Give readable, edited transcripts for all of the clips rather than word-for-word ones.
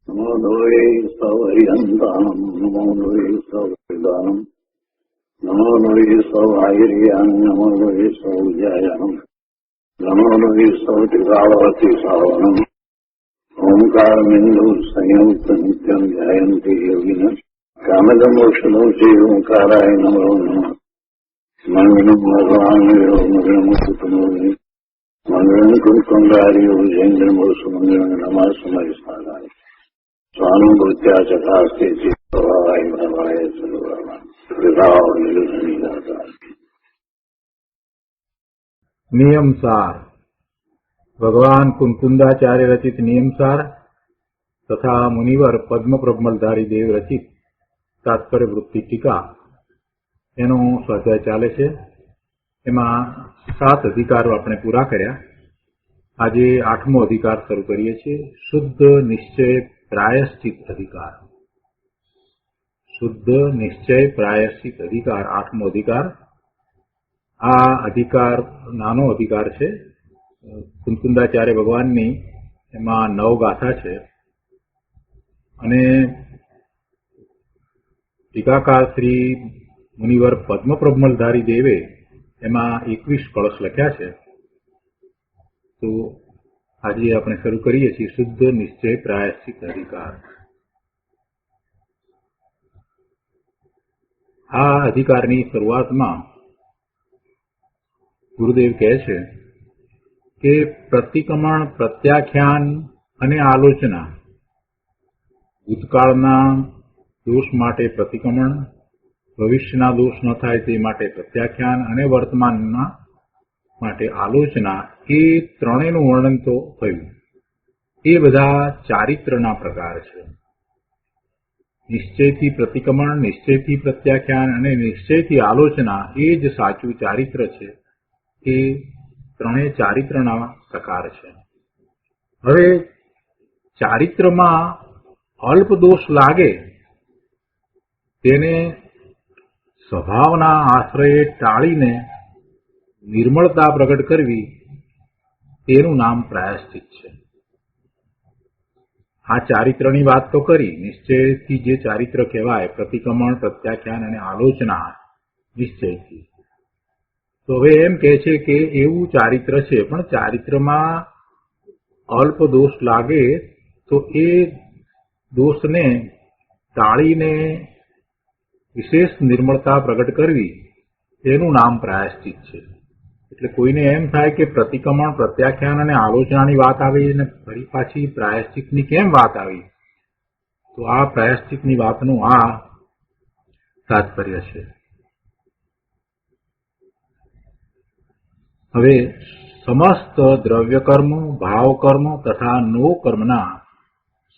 નમો લોહે સૌહરિહંતાનમ નમો લોહે સૌદાનમ નમો લોહે સૌહાયરિયાન નમો લોહે સૌજાયાનમ નમો લોહે સૌતિભાવતી સાવનમ ઓમકારમિંદુ સંયુક્ત નિત્યમ ધ્યાયંતિ યોગિન કામદમોક્ષનો છે ઓંકારાય નમો નમઃ મંગલમ ભગવાન મંગલમ કુટુંબોની મંગલમ કુંડારીઓ જૈન્દ્રમો સુમંગલમ નમઃ સમય સાધાય સ્વાનુભૂત્યા ચકાસ્તે ચિત્તવાય ભવાય સર્વમાં વિભાવ નિરુદ્ધની દાતા. નિયમસાર ભગવાન કુંકુંદાચાર્ય રચિત નિયમસાર તથા મુનિવર પદ્મપ્રબમલધારી દેવ રચિત તાત્પર્ય વૃત્તિ ટીકા એનો સ્વાધ્યાય ચાલે છે. એમાં 7 અધિકારો આપણે પૂરા કર્યા. આજે 8મો અધિકાર શરૂ કરીએ છીએ. શુદ્ધ નિશ્ચય પ્રાયશ્ચિત અધિકાર. શુદ્ધ નિશ્ચય પ્રાયશ્ચિત અધિકાર 8મો અધિકાર. આ અધિકાર નાનો અધિકાર છે. કુંકુંદાચાર્ય ભગવાનની એમાં 9 ગાથા છે અને ટીકાકાર શ્રી મુનિવર પદ્મપ્રબમલધારી દેવે એમાં 21 કળશ લખ્યા છે. તો આજે આપણે શરૂ કરીએ છીએ શુદ્ધ નિશ્ચય પ્રાયશ્ચિત અધિકાર. આ અધિકારની શરૂઆતમાં ગુરુદેવ કહે છે કે પ્રતિક્રમણ, પ્રત્યાખ્યાન અને આલોચના, ભૂતકાળના દોષ માટે પ્રતિક્રમણ, ભવિષ્યના દોષ ન થાય તે માટે પ્રત્યાખ્યાન અને વર્તમાનના માટે આલોચના, એ ત્રણેયનું વર્ણન તો થયું. એ બધા ચારિત્રના પ્રકાર છે. નિશ્ચયથી પ્રતિક્રમણ, નિશ્ચયથી પ્રત્યાખ્યાન અને નિશ્ચયથી આલોચના એ જ સાચું ચારિત્ર છે. એ ત્રણેય ચારિત્રના પ્રકાર છે. હવે ચારિત્રમાં અલ્પ દોષ લાગે તેને સ્વભાવના આશ્રયે ટાળીને નિર્મળતા પ્રગટ કરવી, તેનું નામ પ્રાયશ્ચિત છે. આ ચારિત્રની વાત તો કરી. નિશ્ચયથી જે ચારિત્ર કહેવાય, પ્રતિક્રમણ, પ્રત્યાખ્યાન અને આલોચના નિશ્ચયથી. તો હવે એમ કહે છે કે એવું ચારિત્ર છે, પણ ચારિત્રમાં અલ્પ દોષ લાગે તો એ દોષને ટાળીને વિશેષ નિર્મળતા પ્રગટ કરવી, તેનું નામ પ્રાયશ્ચિત છે. એટલે કોઈને એમ થાય કે પ્રતિક્રમણ, પ્રત્યાખ્યાન અને આલોચનાની વાત આવી અને ફરી પાછી પ્રાયશ્ચિતની કેમ વાત આવી? તો આ પ્રાયશ્ચિતની વાતનું આ તાત્પર્ય છે. હવે સમસ્ત દ્રવ્યકર્મ, ભાવકર્મ તથા નો કર્મના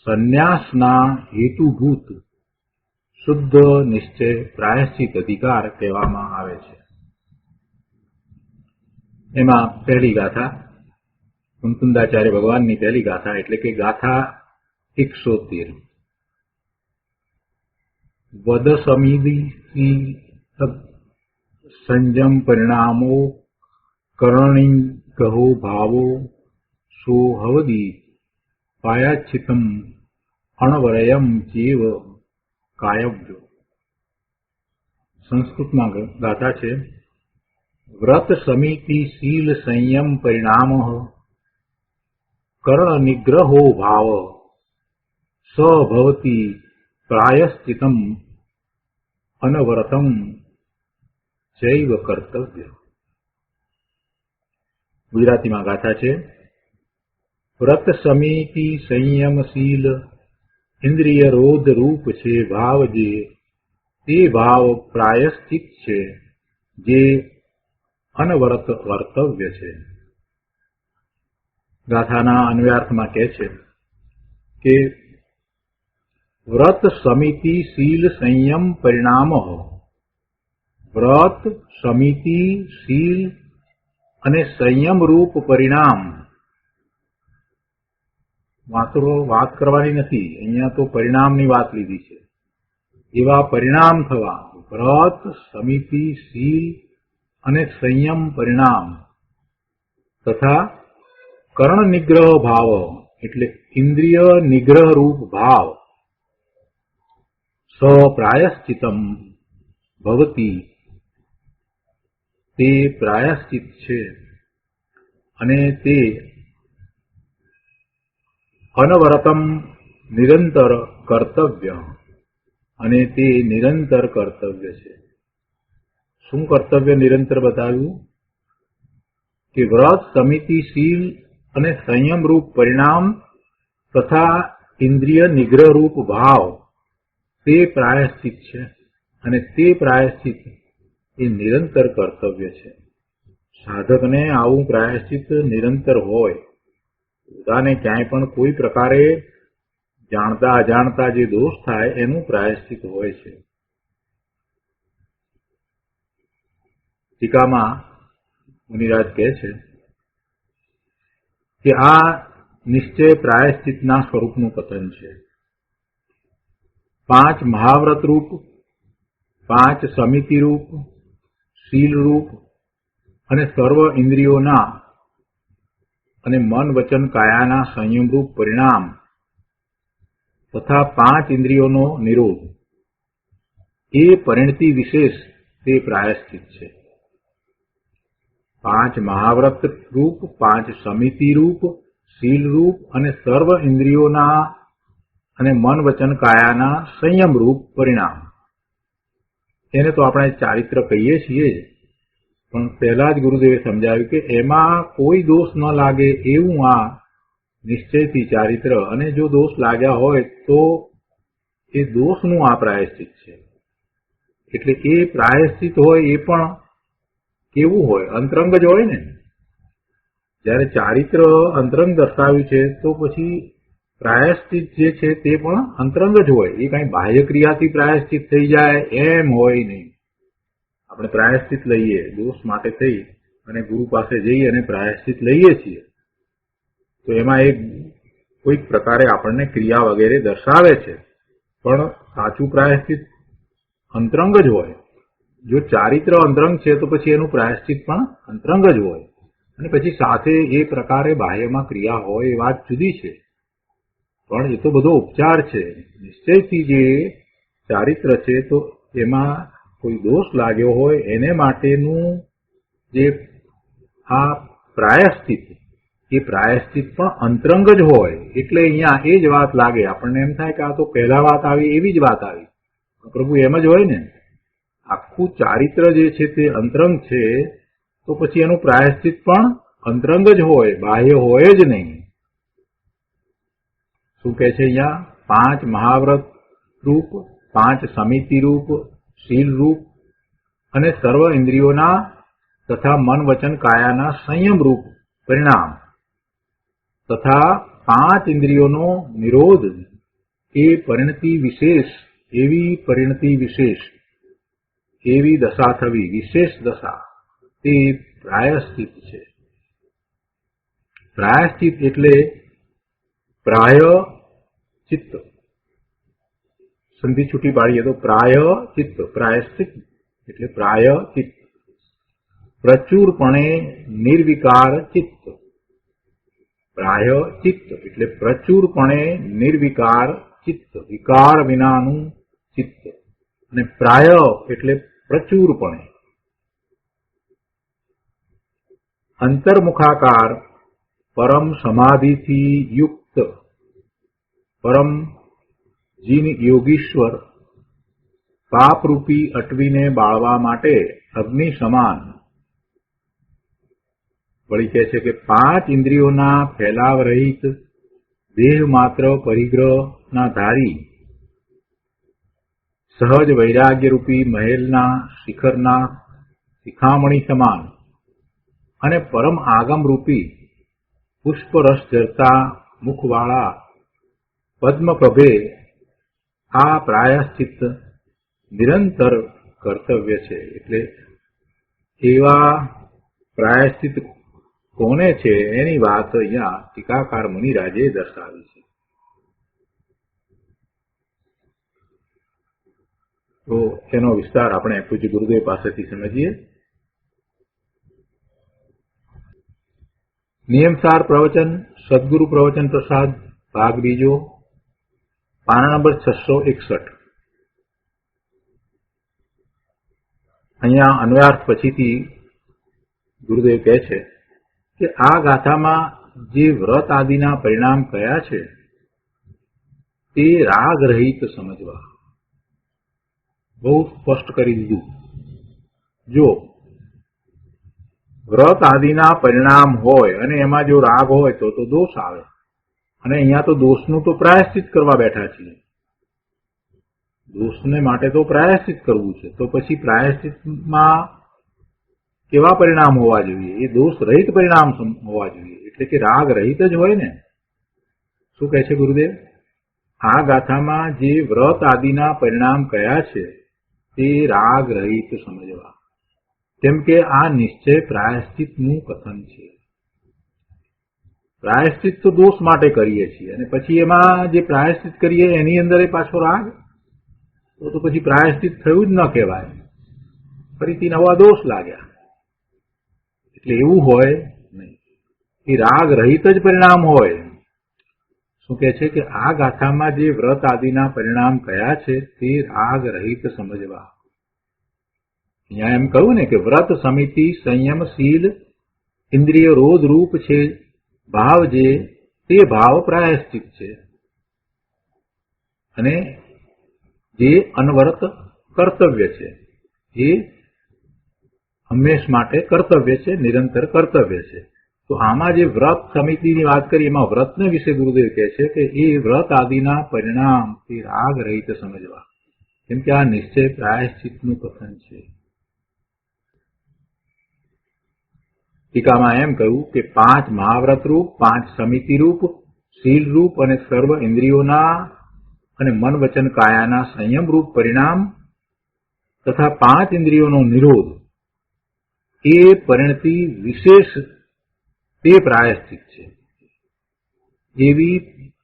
સંન્યાસના હેતુભૂત શુદ્ધ નિશ્ચય પ્રાયશ્ચિત અધિકાર કહેવામાં આવે છે. એમાં પહેલી ગાથા, કુંકુંદાચાર્ય ભગવાનની પહેલી ગાથા એટલે કે ગાથા 113. વદ સમિધિ સંજમ પરિણામો કરણી કહો ભાવો સો હવદી પાયાચ્છિતમ અણવરયમ ચેવ કાયવ્યો. સંસ્કૃતમાં ગાથા છે. વ્રત સમિતિ શીલ સંયમ પરિણામ કર્ણ નિગ્રહો ભાવ સ ભવતી પ્રાયશ્ચિતમ અનવરતમ ચૈવ કર્તવ્ય. ગુજરાતીમાં ગાથા છે. વ્રત સમિતિ સંયમ શીલ ઇન્દ્રિય રોધ રૂપ છે ભાવ, જે તે ભાવ પ્રાયશ્ચિત છે, જે અનવરત વર્તવ્ય છે. ગાથાના અન્વયાર્થમાં કહે છે કે વ્રત સમિતિ શીલ સંયમ પરિણામ. વ્રત, સમિતિ, શીલ અને સંયમ રૂપ પરિણામ. માત્ર વાત કરવાની નથી, અહીંયા તો પરિણામની વાત લીધી છે. એવા પરિણામ થવા વ્રત, સમિતિ, શીલ અને સંયમ પરિણામ તથા કર્ણ નિગ્રહ ભાવ એટલે ઇન્દ્રિય નિગ્રહ રૂપ ભાવ સ પ્રાયશ્ચિતમ ભવતી, તે પ્રાયશ્ચિત છે અને તે અનવરતમ નિરંતર કર્તવ્ય, અને તે નિરંતર કર્તવ્ય છે. શું કર્તવ્ય નિરંતર બતાવ્યું? કે વ્રત, સમિતિ, શીલ અને સંયમ રૂપ પરિણામ તથા ઇન્દ્રિય નિગ્રહ રૂપ ભાવ તે પ્રાયશ્ચિત છે, અને તે પ્રાયશ્ચિત એ નિરંતર કર્તવ્ય છે. સાધકને આવું પ્રાયશ્ચિત નિરંતર હોય, પોતાને ક્યાંય પણ કોઈ પ્રકારે જાણતા અજાણતા જે દોષ થાય એનું પ્રાયશ્ચિત હોય છે. ટીકામાં મુનિરાજ કહે છે કે આ નિશ્ચય પ્રાયશ્ચિતના સ્વરૂપનું કથન છે. 5 મહાવ્રત રૂપ, 5 સમિતિ રૂપ, શીલ રૂપ અને સર્વ ઇન્દ્રિયોના અને મન વચન કાયાના સંયમરૂપ પરિણામ તથા 5 ઇન્દ્રિયોનો નિરોધ એ પરિણતિ વિશેષ તે પ્રાયશ્ચિત છે. 5 મહાવ્રત રૂપ, 5 સમિતિ રૂપ, શીલ રૂપ અને સર્વ ઇન્દ્રિયોના અને મન વચન કાયાના સંયમ રૂપ પરિણામ. એને તો આપણે ચારિત્ર કહીએ છીએ, પણ પહેલા જ ગુરુદેવે સમજાવ્યું કે એમાં કોઈ દોષ ન લાગે એવું આ નિશ્ચયથી ચારિત્ર, અને જો દોષ લાગ્યા હોય તો એ દોષનું આ પ્રાયશ્ચિત છે. એટલે એ પ્રાયશ્ચિત હોય એ પણ કેવું હોય? અંતરંગ જ હોય ને. જયારે ચારિત્ર અંતરંગ દર્શાવ્યું છે તો પછી પ્રાયશ્ચિત જે છે તે પણ અંતરંગ જ હોય. એ કઈ બાહ્ય ક્રિયાથી પ્રાયશ્ચિત થઈ જાય એમ હોય નહીં. આપણે પ્રાયશ્ચિત લઈએ દોષ માટે થઈ અને ગુરુ પાસે જઈ અને પ્રાયશ્ચિત લઈએ છીએ, તો એમાં એક કોઈક પ્રકારે આપણને ક્રિયા વગેરે દર્શાવે છે, પણ સાચું પ્રાયશ્ચિત અંતરંગ જ હોય. જો ચારિત્ર અંતરંગ છે તો પછી એનું પ્રાયશ્ચિત પણ અંતરંગ જ હોય, અને પછી સાથે એ પ્રકારે બાહ્યમાં ક્રિયા હોય એ વાત જુદી છે. પણ એ તો બધો ઉપચાર છે. નિશ્ચયથી જે ચારિત્ર છે તો એમાં કોઈ દોષ લાગ્યો હોય એને માટેનું જે આ પ્રાયશ્ચિત, એ પ્રાયશ્ચિત પણ અંતરંગ જ હોય. એટલે અહીંયા એ જ વાત લાગે. આપણને એમ થાય કે આ તો પહેલા વાત આવી એવી જ વાત આવી. પ્રભુ એમ જ હોય ને. આખું ચારિત્ર જે છે તે અંતરંગ છે તો પછી એનું પ્રાયશ્ચિત પણ અંતરંગ જ હોય, બાહ્ય હોય જ નહીં. શું કહે છે અહીંયા? 5 મહાવ્રત રૂપ, 5 સમિતિ રૂપ, શીલ રૂપ અને સર્વ ઇન્દ્રિયોના તથા મન વચન કાયાના સંયમ રૂપ પરિણામ તથા 5 ઇન્દ્રિયોનો નિરોધ એ પરિણતિ વિશેષ, એવી પરિણતિ વિશેષ, એવી દશા થવી, વિશેષ દશા, તે પ્રાયશ્ચિત છે. પ્રાયશ્ચિત એટલે પ્રાય ચિત્ત. સંધિ છૂટી પાડીએ તો પ્રાય ચિત્ત, પ્રાયશ્ચિત એટલે પ્રાય ચિત્ત. પ્રચુરપણે નિર્વિકાર ચિત્ત. પ્રાય ચિત્ત એટલે પ્રચુરપણે નિર્વિકાર ચિત્ત, વિકાર વિનાનું ચિત્ત. અને પ્રાય એટલે પ્રચુરપણે. અંતર્મુખાકાર પરમ સમાધિથી યુક્ત પરમ જીન યોગીશ્વર પાપરૂપી અટવીને બાળવા માટે અગ્નિ સમાન. વળી કહે છે કે 5 ઇન્દ્રિયોના ફેલાવ રહિત દેહ માત્ર પરિગ્રહના ધારી સહજ વૈરાગ્યરૂપી મહેલના શિખરના શિખામણી સમાન અને પરમ આગમરૂપી પુષ્પરસ ઝરતા મુખવાળા પદ્મપ્રભે આ પ્રાયશ્ચિત નિરંતર કર્તવ્ય છે. એટલે એવા પ્રાયશ્ચિત કોને છે એની વાત અહીંયા ટીકાકાર મુનિરાજે દર્શાવી છે. તો એનો વિસ્તાર આપણે પૂજ્ય ગુરુદેવ પાસેથી સમજીએ. નિયમસાર પ્રવચન સદગુરુ પ્રવચન પ્રસાદ ભાગ બીજો પાના નંબર 661. અહીંયા અન્વયાર્થ પછીથી ગુરુદેવ કહે છે કે આ ગાથામાં જે વ્રત આદિના પરિણામ કયા છે તે રાગ રહિત સમજવા. બહુ સ્પષ્ટ કરી દીધું. જો વ્રત આદિના પરિણામ હોય અને એમાં જો રાગ હોય તો દોષ આવે, અને અહીંયા તો દોષનું તો પ્રાયશ્ચિત કરવા બેઠા છીએ. દોષને માટે તો પ્રાયશ્ચિત કરવું છે, તો પછી પ્રાયશ્ચિતમાં કેવા પરિણામ હોવા જોઈએ? એ દોષ રહિત પરિણામ હોવા જોઈએ, એટલે કે રાગ રહિત જ હોય ને. શું કહે છે ગુરુદેવ? આ ગાથામાં જે વ્રત આદિના પરિણામ કયા છે તે રાગ રહિત સમજવા. કેમ કે આ નિશ્ચય પ્રાયશ્ચિતનું કથન છે. પ્રાયશ્ચિત તો દોષ માટે કરીએ છીએ, અને પછી એમાં જે પ્રાયશ્ચિત કરીએ એની અંદર પાછો રાગ, તો પછી પ્રાયશ્ચિત થયું જ ન કહેવાય, ફરીથી નવા દોષ લાગ્યા. એટલે એવું હોય નહીં, એ રાગ રહિત જ પરિણામ હોય. શું કહે છે કે આ ગાથામાં જે વ્રત આદિના પરિણામ કયા છે તે રાગ રહિત સમજવા. અહીંયા એમ કહ્યું ને કે વ્રત, સમિતિ, સંયમ, શીલ, ઇન્દ્રિય રોધ રૂપ છે ભાવ, જે તે ભાવ પ્રાયશ્ચિત છે, અને જે અનવરત કર્તવ્ય છે એ હંમેશ માટે કર્તવ્ય છે, નિરંતર કર્તવ્ય છે. તો આમાં જે વ્રત સમિતિની વાત કરી એમાં વ્રતને વિશે ગુરુદેવ કહે છે કે એ વ્રત આદિના પરિણામ તે રાગ રહિત સમજવા. કેમ કે આ નિશ્ચય પ્રાયશ્ચિતનું કથન છે. ટીકામાં એમ કહ્યું કે 5 મહાવ્રત રૂપ, 5 સમિતિ રૂપ, શીલ રૂપ અને સર્વ ઇન્દ્રિયોના અને મન વચન કાયાના સંયમ રૂપ પરિણામ તથા 5 ઇન્દ્રિયોનો નિરોધ એ પરિણતિ વિશેષ તે પ્રાયશ્ચિત છે. એવી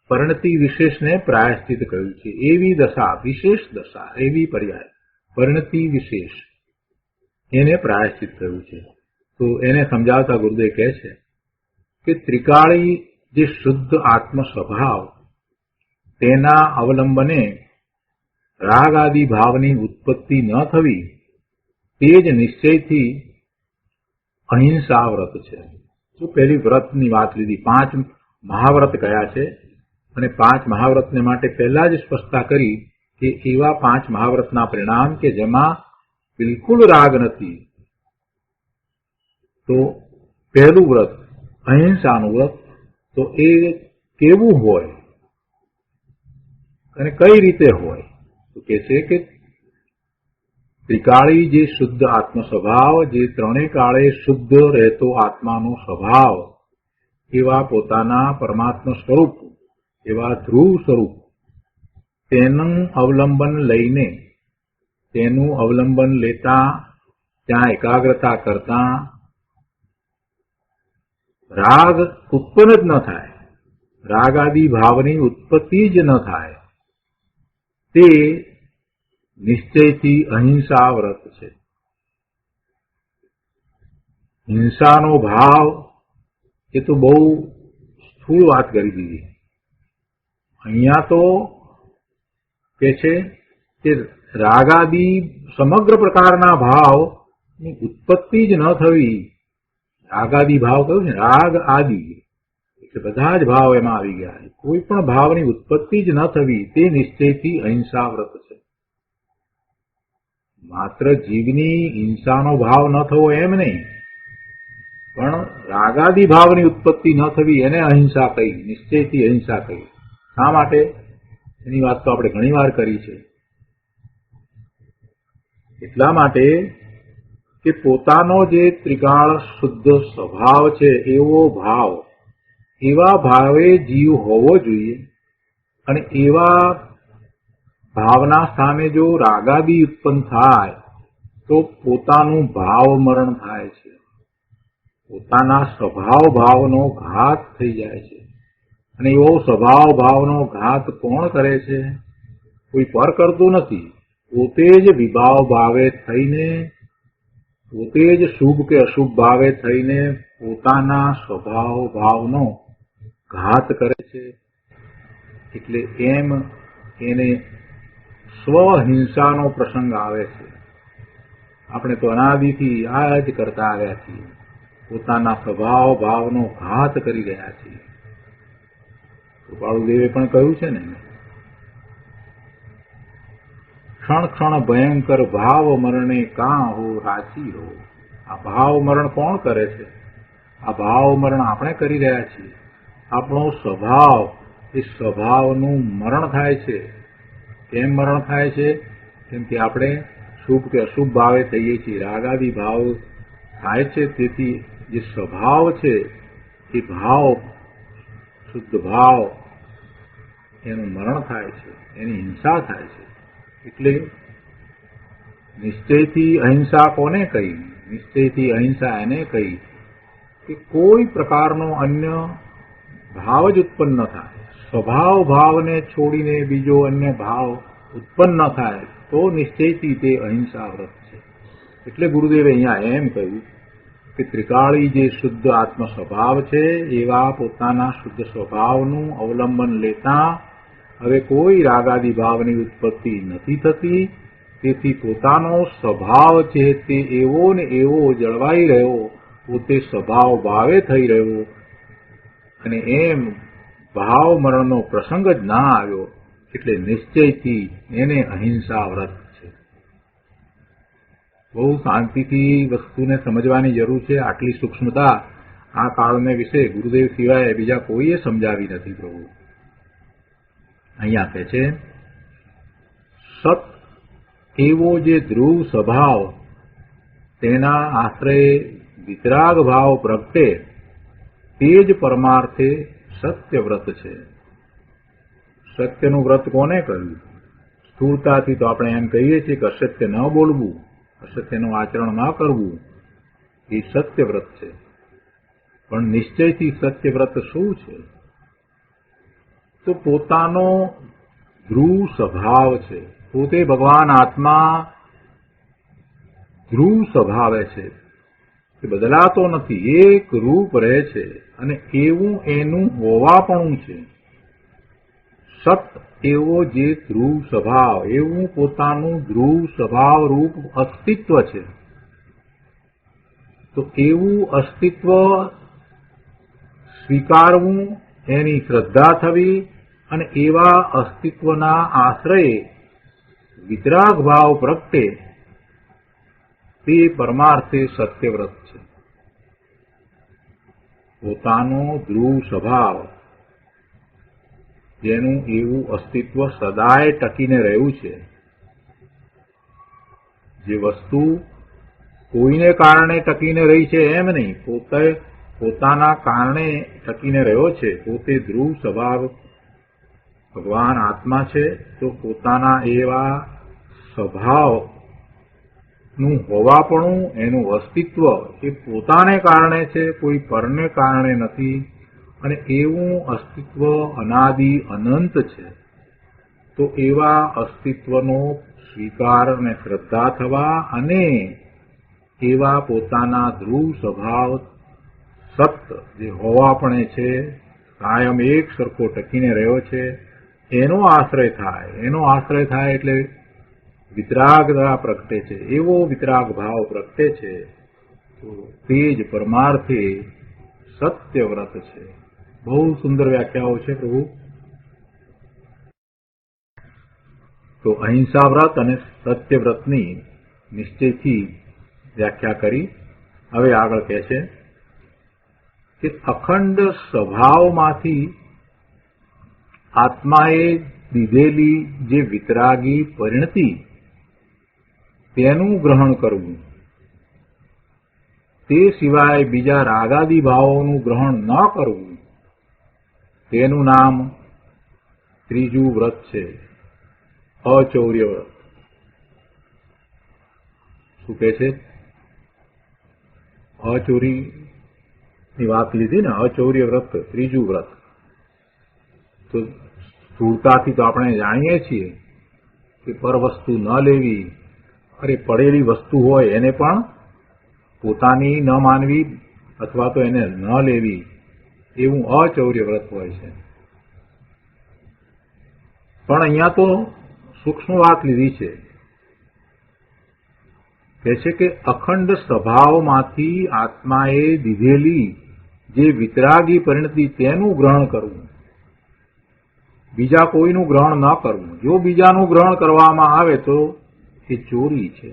પરિણતિ વિશેષને પ્રાયશ્ચિત કહ્યું છે. એવી દશા, વિશેષ દશા, એવી પર્યાય પરિણતિ વિશેષ એને પ્રાયશ્ચિત કહ્યું છે. તો એને સમજાવતા ગુરુદેવ કહે છે કે ત્રિકાળી જે શુદ્ધ આત્મ સ્વભાવ તેના અવલંબને રાગ આદિ ભાવની ઉત્પત્તિ ન થવી તે જ નિશ્ચયથી અહિંસા વ્રત છે. તો પહેલી વ્રતની વાત લીધી, 5 મહાવ્રત કયા છે, અને 5 મહાવ્રતને માટે પહેલા જ સ્પષ્ટતા કરી કે એવા 5 મહાવ્રતના પરિણામ કે જેમાં બિલકુલ રાગ નથી. તો પહેલું વ્રત અહિંસાનું વ્રત, તો એ કેવું હોય અને કઈ રીતે હોય? તો કે છે કે ત્રિકાળી જે શુદ્ધ આત્મ સ્વભાવ, જે ત્રણેય કાળે શુદ્ધ રહેતો આત્માનો સ્વભાવ, એવા પોતાના પરમાત્મા સ્વરૂપ, એવા ધ્રુવ સ્વરૂપ, તેનું અવલંબન લેતા ત્યાં એકાગ્રતા કરતા રાગ ઉત્પન્ન જ ન થાય, રાગ આદિ ભાવની ઉત્પત્તિ જ ન થાય, તે નિશ્ચયથી અહિંસા વ્રત છે. હિંસાનો ભાવ એ તો બહુ સ્થૂળ વાત કરી દીધી. અહીંયા તો કે છે કે રાગાદિ સમગ્ર પ્રકારના ભાવની ઉત્પત્તિ જ ન થવી. રાગાદિ ભાવ કહ્યું છે, રાગ આદિ એટલે બધા જ ભાવ એમાં આવી ગયા. કોઈ પણ ભાવની ઉત્પત્તિ જ ન થવી તે નિશ્ચયથી અહિંસા વ્રત છે. માત્ર જીવની હિંસાનો ભાવ ન થવો એમ નહીં, પણ રાગાદિ ભાવની ઉત્પત્તિ ન થવી એને અહિંસા કહી, નિશ્ચયથી અહિંસા કહી. શા માટે? એની વાત તો આપણે ઘણી વાર કરી છે. એટલા માટે કે પોતાનો જે ત્રિકાળ શુદ્ધ સ્વભાવ છે એવો ભાવ, એવા ભાવે જીવ હોવો જોઈએ, અને એવા ભાવના સ્થાને જો રાગાદિ ઉત્પન્ન થાય તો પોતાનું ભાવ મરણ થાય છે, પોતાના સ્વભાવ ભાવનો ઘાત થઈ જાય છે. અને એવો સ્વભાવ ભાવનો ઘાત કોણ કરે છે? કોઈ પર કરતું નથી, પોતે જ વિભાવ ભાવે થઈને પોતે જ શુભ કે અશુભ ભાવે થઈને પોતાના સ્વભાવ ભાવનો ઘાત કરે છે, એટલે એમ એને સ્વહિંસાનો પ્રસંગ આવે છે. આપણે તો અનાદિથી આ જ કરતા આવ્યા છીએ, પોતાના સ્વભાવ ભાવનો ઘાત કરી રહ્યા છીએ. કૃપાળુદેવે પણ કહ્યું છે ને, ક્ષણ ક્ષણ ભયંકર ભાવ મરણે કાં હો રાચી હો. આ ભાવ મરણ કોણ કરે છે? આ ભાવ મરણ આપણે કરી રહ્યા છીએ. આપણો સ્વભાવ, એ સ્વભાવનું મરણ થાય છે. કેમ મરણ થાય છે? કેમ કે આપણે શુભ કે અશુભ ભાવે થઈએ છીએ, રાગાદી ભાવ થાય છે. તેથી જે સ્વભાવ છે એ ભાવ, શુદ્ધ ભાવ, એનું મરણ થાય છે, એની હિંસા થાય છે. એટલે નિશ્ચયથી અહિંસા કોને કહી? નિશ્ચયથી અહિંસા એને કહી કે કોઈ પ્રકારનો અન્ય ભાવ જ ઉત્પન્ન ન થાય. સ્વભાવ ભાવને છોડીને બીજો અન્ય ભાવ ઉત્પન્ન ન થાય તો નિશ્ચયથી તે અહિંસા વ્રત છે. એટલે ગુરુદેવે અહીંયા એમ કહ્યું કે ત્રિકાળી જે શુદ્ધ આત્મ સ્વભાવ છે, એવા પોતાના શુદ્ધ સ્વભાવનું અવલંબન લેતા હવે કોઈ રાગાદી ભાવની ઉત્પત્તિ નથી થતી. તેથી પોતાનો સ્વભાવ છે તે એવો ને એવો જળવાઈ રહ્યો, પોતે સ્વભાવ ભાવે થઈ રહ્યો, અને એમ ભાવ મરણનો પ્રસંગ જ ના આવ્યો. એટલે નિશ્ચયથી એને અહિંસા વ્રત છે. બહુ શાંતિથી વસ્તુને સમજવાની જરૂર છે. આટલી સૂક્ષ્મતા આ કાળને વિશે ગુરુદેવ સિવાય બીજા કોઈએ સમજાવી નથી. પ્રભુ અહીંયા કહે છે, સત એવો જે ધ્રુવ સ્વભાવ, તેના આશ્રયે વિતરાગ ભાવ પ્રગટે, તે જ પરમાર્થે સત્ય વ્રત છે. સત્યનું વ્રત કોને કહ્યું? સ્થૂળતાથી તો આપણે એમ કહીએ છીએ કે અસત્ય ન બોલવું, અસત્યનું આચરણ ન કરવું, એ સત્ય વ્રત છે. પણ નિશ્ચયથી સત્ય વ્રત શું છે? તો પોતાનો ધ્રુવ સ્વભાવ છે. પોતે ભગવાન આત્મા ધ્રુવ સ્વભાવે છે, એ બદલાતો નથી, એક રૂપ રહે છે, અને એવું એનું હોવાપણું છે. સત એવો જે ધ્રુવ સ્વભાવ, એવું પોતાનું ધ્રુવ સ્વભાવ રૂપ અસ્તિત્વ છે. તો એવું અસ્તિત્વ સ્વીકારવું, એની શ્રદ્ધા થવી, અને એવા અસ્તિત્વના આશ્રયે વિતરાગ ભાવ પ્રગટે, તે પરમાર્થે સત્યવ્રત છે. પોતાનો ધ્રુવ સ્વભાવ, જેનું એવું અસ્તિત્વ સદાય ટકીને રહ્યું છે. જે વસ્તુ કોઈને કારણે ટકીને રહી છે એમ નહીં, પોતે પોતાના કારણે ટકીને રહ્યો છે. પોતે ધ્રુવ સ્વભાવ ભગવાન આત્મા છે, તો પોતાના એવા સ્વભાવનું હોવાપણું, એનું અસ્તિત્વ એ પોતાને કારણે છે, કોઈ પરને કારણે નથી. અને એવું અસ્તિત્વ અનાદિ અનંત છે. તો એવા અસ્તિત્વનો સ્વીકાર અને શ્રદ્ધા થવા, અને એવા પોતાના ધ્રુવ સ્વભાવ સત જે હોવાપણે છે, કાયમ એક સરખો ટકીને રહ્યો છે, એનો આશ્રય થાય. એનો આશ્રય થાય એટલે વિતરાગતા પ્રગટે છે. એવો વિતરાગ ભાવ પ્રગટે છે, તો તે જ પરમાર્થે સત્ય વ્રત છે. બહુ સુંદર વ્યાખ્યાઓ છે પ્રભુ. તો અહિંસા વ્રત અને સત્ય વ્રતની નિશ્ચયથી વ્યાખ્યા કરી. હવે આગળ કહે છે કે અખંડ સ્વભાવમાંથી આત્માએ દીધેલી જે વિતરાગી પરિણતિ, તેનું ગ્રહણ કરવું. તે સિવાય બીજા રાગાદી ભાવોનું ગ્રહણ ન કરવું, તેનું નામ ત્રીજું વ્રત છે, અચૌર્ય વ્રત. શું કહે છે? અચોરીની વાત લીધી ને, અચૌર્ય વ્રત ત્રીજું વ્રત. તો સ્થૂળતાથી તો આપણે જાણીએ છીએ કે પર વસ્તુ ન લેવી. અરે પડેલી વસ્તુ હોય એને પણ પોતાની ન માનવી અથવા તો એને ન લેવી એવું અચૌર્ય વ્રત હોય છે. પણ અહીંયા તો સૂક્ષ્મ વાત લીધી છે. કહે છે કે અખંડ સ્વભાવમાંથી આત્માએ દીધેલી જે વિતરાગી પરિણતિ તેનું ગ્રહણ કરવું, બીજા કોઈનું ગ્રહણ ન કરવું. જો બીજાનું ગ્રહણ કરવામાં આવે તો એ ચોરી છે.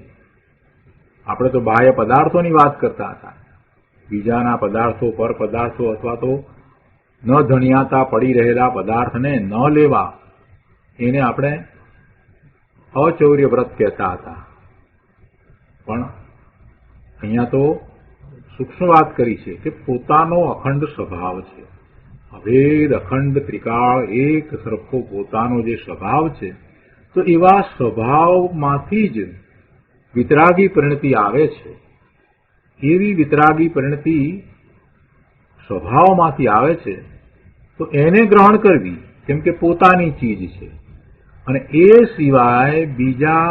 આપણે તો બાહ્ય પદાર્થોની વાત કરતા હતા. બીજાના પદાર્થો, પર પદાર્થો અથવા તો ન ધણિયાતા પડી રહેલા પદાર્થને ન લેવા, એને આપણે અચૌર્ય વ્રત કહેતા હતા. પણ અહીંયા તો સૂક્ષ્મ વાત કરી છે કે પોતાનો અખંડ સ્વભાવ છે. અભેદ, અખંડ, ત્રિકાળ, એક સરખો પોતાનો જે સ્વભાવ છે, તો એવા સ્વભાવમાંથી જ વિતરાગી પરિણતિ આવે છે. એવી વિતરાગી પરિણતિ સ્વભાવમાંથી આવે છે તો એને ગ્રહણ કરવી, કેમ કે પોતાની ચીજ છે. અને એ સિવાય બીજા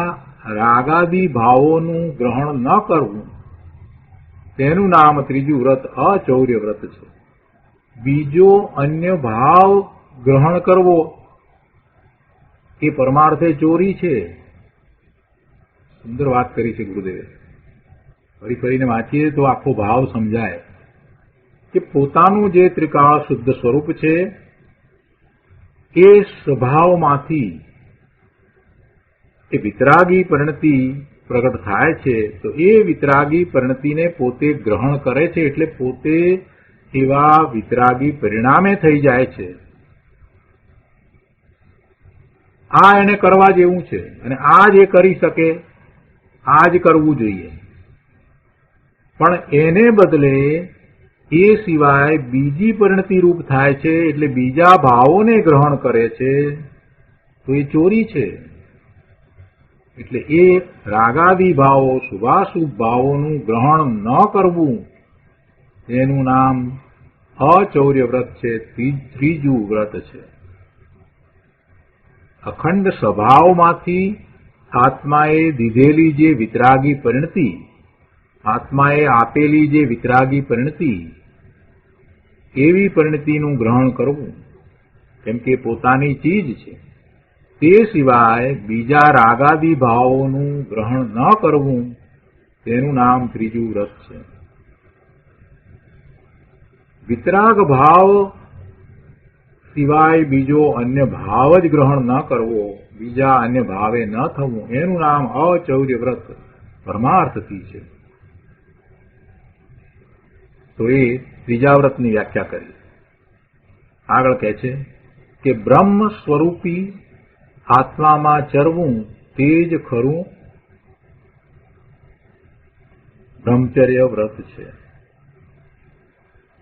રાગાદી ભાવોનું ગ્રહણ ન કરવું, તેનું નામ ત્રીજું વ્રત અચૌર્ય વ્રત છે. બીજો અન્ય ભાવ ગ્રહણ કરવો એ પરમાર્થે ચોરી છે. સુંદર વાત કરી છે ગુરુદેવે. ફરી ફરીને વાંચીએ તો આખો ભાવ સમજાય કે પોતાનું જે ત્રિકાળ શુદ્ધ સ્વરૂપ છે એ સ્વભાવમાંથી એ વિતરાગી પરિણતિ પ્રગટ થાય છે. તો એ વિતરાગી પરિણતિને પોતે ગ્રહણ કરે છે, એટલે પોતે એવા વિતરાગી પરિણામે થઈ જાય છે. આ એને કરવા જેવું છે અને આ જ એ કરી શકે, આ જ કરવું જોઈએ. પણ એને બદલે એ સિવાય બીજી પરિણતિ રૂપ થાય છે, એટલે બીજા ભાવોને ગ્રહણ કરે છે, તો એ ચોરી છે. એટલે એ રાગાદી ભાવો, શુભાશુભ ભાવોનું ગ્રહણ ન કરવું, એનું નામ અચૌર્ય વ્રત છે. ત્રીજું વ્રત છે. અખંડ સ્વભાવમાંથી આત્માએ દીધેલી જે વિતરાગી પરિણતિ, આત્માએ આપેલી જે વિતરાગી પરિણતિ, એવી પરિણતિનું ગ્રહણ કરવું, કેમ કે પોતાની ચીજ છે. તે સિવાય બીજા રાગાદી ભાવોનું ગ્રહણ ન કરવું, તેનું નામ ત્રીજું વ્રત છે. વિતરાગ ભાવ સિવાય બીજો અન્ય ભાવ જ ગ્રહણ ન કરવો, બીજા અન્ય ભાવે ન થવું, એનું નામ અચૌર્ય વ્રત પરમાર્થથી છે. તો એ ત્રીજા વ્રતની વ્યાખ્યા કરી. આગળ કહે છે કે બ્રહ્મ સ્વરૂપી આત્મામાં ચરવું તે જ ખરું બ્રહ્મચર્ય વ્રત છે.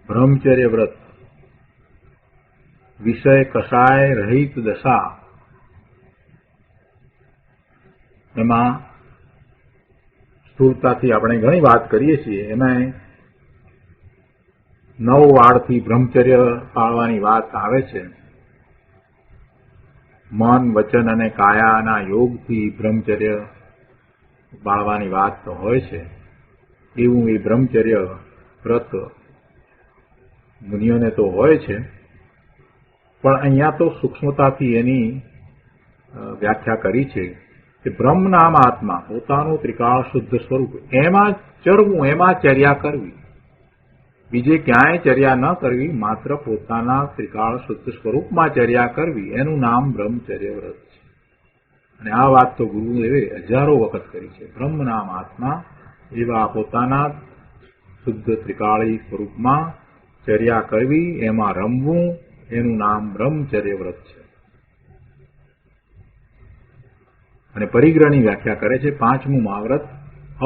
બ્રહ્મચર્ય વ્રત વિષય કસાય રહિત દશા, એમાં સ્થૂળતાથી આપણે ઘણી વાત કરીએ છીએ. એમાં 9 વાળથી બ્રહ્મચર્ય પાળવાની વાત આવે છે. મન, વચન અને કાયાના યોગથી બ્રહ્મચર્ય પાળવાની વાત તો હોય છે. એવું એ બ્રહ્મચર્ય વ્રત મુનિઓને તો હોય છે, પણ અહીંયા તો સૂક્ષ્મતાથી એની વ્યાખ્યા કરી છે કે બ્રહ્મ નામ આત્મા, પોતાનું ત્રિકાળ શુદ્ધ સ્વરૂપ, એમાં ચરવું, એમાં ચર્યા કરવી. બીજે ક્યાંય ચર્યા ન કરવી, માત્ર પોતાના ત્રિકાળ શુદ્ધ સ્વરૂપમાં ચર્યા કરવી, એનું નામ બ્રહ્મચર્ય વ્રત છે. અને આ વાત તો ગુરુદેવે હજારો વખત કરી છે. બ્રહ્મ નામ આત્મા, એવા પોતાના શુદ્ધ ત્રિકાળી સ્વરૂપમાં ચર્યા કરવી, એમાં રમવું, એનું નામ બ્રહ્મચર્ય વ્રત છે. અને પરિગ્રહની વ્યાખ્યા કરે છે. 5મું મહાવ્રત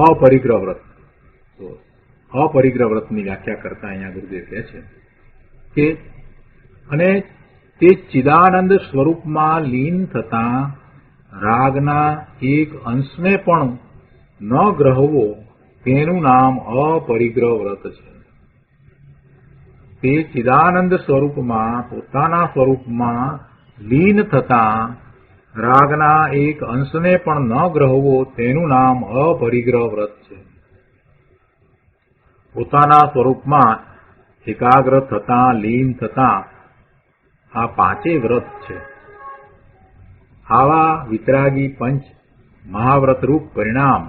અપરિગ્રહ વ્રત. તો અપરિગ્રહ વ્રતની વ્યાખ્યા કરતા અહીંયા ગુરુદેવ કહે છે કે અને તે ચિદાનંદ સ્વરૂપમાં લીન થતા રાગના એક અંશને પણ ન ગ્રહવો, તેનું નામ અપરિગ્રહ વ્રત છે. તે ચિદાનંદ સ્વરૂપમાં, પોતાના સ્વરૂપમાં લીન થતા રાગના એક અંશને પણ ન ગ્રહવો, તેનું નામ અપરિગ્રહ વ્રત છે. પોતાના સ્વરૂપમાં એકાગ્ર થતા, લીન થતા આ પાંચેય વ્રત છે. આવા વિતરાગી પંચ મહાવ્રતરૂપ પરિણામ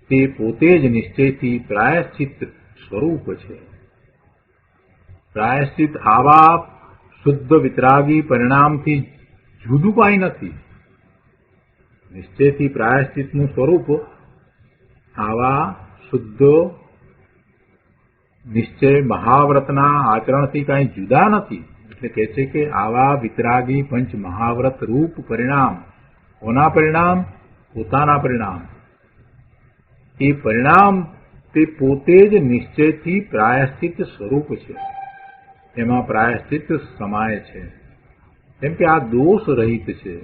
તે પોતે જ નિશ્ચયથી પ્રાયશ્ચિત સ્વરૂપ છે. પ્રાયશ્ચિત આવા શુદ્ધ વિતરાગી પરિણામથી જુદું કાંઈ નથી. નિશ્ચયથી પ્રાયશ્ચિતનું સ્વરૂપ આવા શુદ્ધ નિશ્ચય મહાવ્રતના આચરણથી કાંઈ જુદા નથી. એટલે કહે છે કે આવા વિતરાગી પંચ મહાવ્રત રૂપ પરિણામ, કોના પરિણામ? પોતાના પરિણામ. એ પરિણામ તે પોતે જ નિશ્ચયથી પ્રાયશ્ચિત સ્વરૂપ છે. એમાં પ્રાયશ્ચિત સમાય છે, કેમ કે આ દોષ રહિત છે.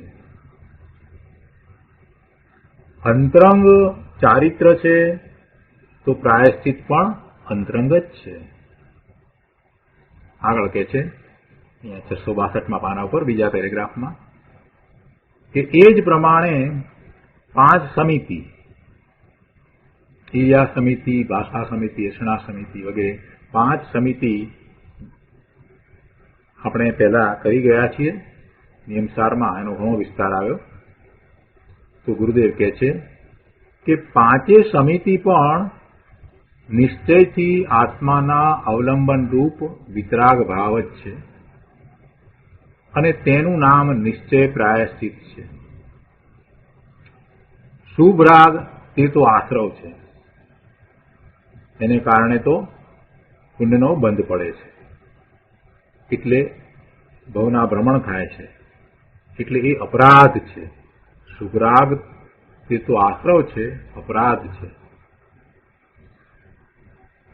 અંતરંગ ચારિત્ર છે તો પ્રાયશ્ચિત પણ અંતરંગ જ છે. આગળ કે છે અહીંયા 662માં પાના ઉપર બીજા પેરેગ્રાફમાં કે એ જ પ્રમાણે 5 સમિતિ, ક્રિયા સમિતિ, ભાષા સમિતિ, અષણા સમિતિ વગેરે 5 સમિતિ આપણે પહેલા કરી ગયા છીએ. નિયમસારમાં એનો ઘણો વિસ્તાર આવ્યો. તો ગુરુદેવ કહે છે કે 5 સમિતિ પણ નિશ્ચયથી આત્માના અવલંબન રૂપ વિતરાગ ભાવ જ છે અને તેનું નામ નિશ્ચય પ્રાયશ્ચિત છે. શુભ રાગ તે તો આશ્રવ છે, એને કારણે તો કુંડનો બંધ પડે છે, એટલે ભવના ભ્રમણ થાય છે, એટલે એ અપરાધ છે. શુભ રાગ તે તો આશ્રવ છે, અપરાધ છે.